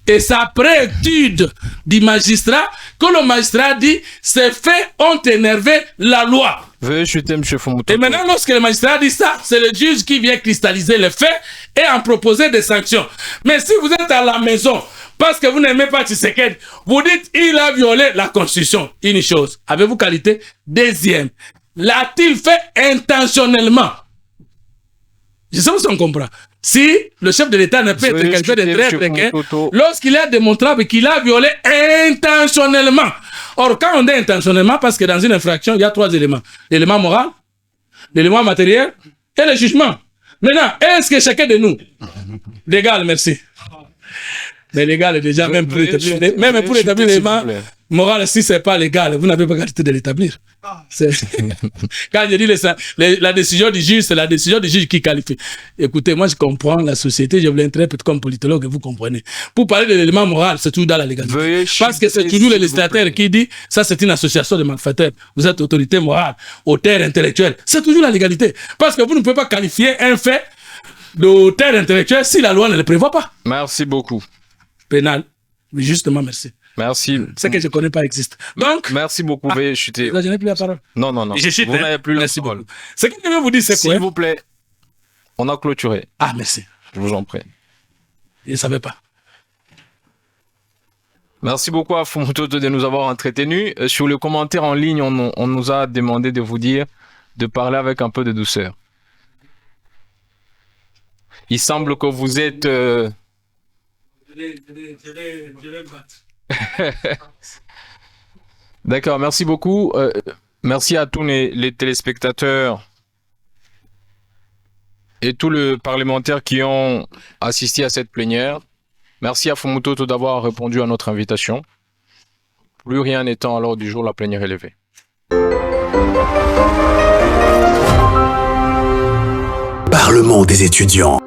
Speaker 1: Et c'est après étude du magistrat que le magistrat dit ces faits ont énervé la loi.
Speaker 4: Veuillez chuter, M. Fumutoto.
Speaker 1: Et maintenant, lorsque le magistrat dit ça, c'est le juge qui vient cristalliser les faits et en proposer des sanctions. Mais si vous êtes à la maison, parce que vous n'aimez pas Tshisekedi, vous dites il a violé la Constitution. Une chose, avez-vous qualité? Deuxième, l'a-t-il fait intentionnellement? Je sais pas si on comprend. Si le chef de l'État ne peut être quelqu'un de traître lorsqu'il est démontrable qu'il a violé intentionnellement, Or, quand on dit intentionnellement, parce que dans une infraction, il y a 3 éléments. L'élément moral, l'élément matériel et le jugement. Maintenant, est-ce que chacun de nous, légal, merci. Mais légal est déjà, même pour établir l'élément moral, si c'est pas légal, vous n'avez pas qualité de l'établir. Quand je dis la décision du juge, c'est la décision du juge qui qualifie. Écoutez, moi je comprends la société, je vous l'interprète comme politologue et vous comprenez. Pour parler de l'élément moral, c'est toujours dans la légalité. Parce que c'est toujours le législateur qui dit, ça c'est une association de malfaiteurs, vous êtes autorité morale, auteur intellectuel. C'est toujours la légalité. Parce que vous ne pouvez pas qualifier un fait d'auteur intellectuel si la loi ne le prévoit pas.
Speaker 4: Merci beaucoup.
Speaker 1: Pénal. Mais justement, merci.
Speaker 4: Merci.
Speaker 1: Ce que je ne connais pas existe. Donc.
Speaker 4: Merci beaucoup.
Speaker 1: Je n'ai plus la parole.
Speaker 4: Non. Vous n'avez plus la parole.
Speaker 1: Ce que je veux vous dire, c'est quoi?
Speaker 4: S'il vous plaît, on a clôturé.
Speaker 1: Ah, merci.
Speaker 4: Je vous en prie.
Speaker 1: Je ne savais pas.
Speaker 4: Merci beaucoup à Fumutoto de nous avoir entretenus. Sur le commentaire en ligne, on nous a demandé de vous dire de parler avec un peu de douceur. Il semble que vous êtes... D'accord, merci beaucoup. Merci à tous les téléspectateurs et tous les parlementaires qui ont assisté à cette plénière. Merci à Fumutoto d'avoir répondu à notre invitation. Plus rien n'étant à l'ordre du jour, la plénière est levée.
Speaker 3: Parlement des étudiants.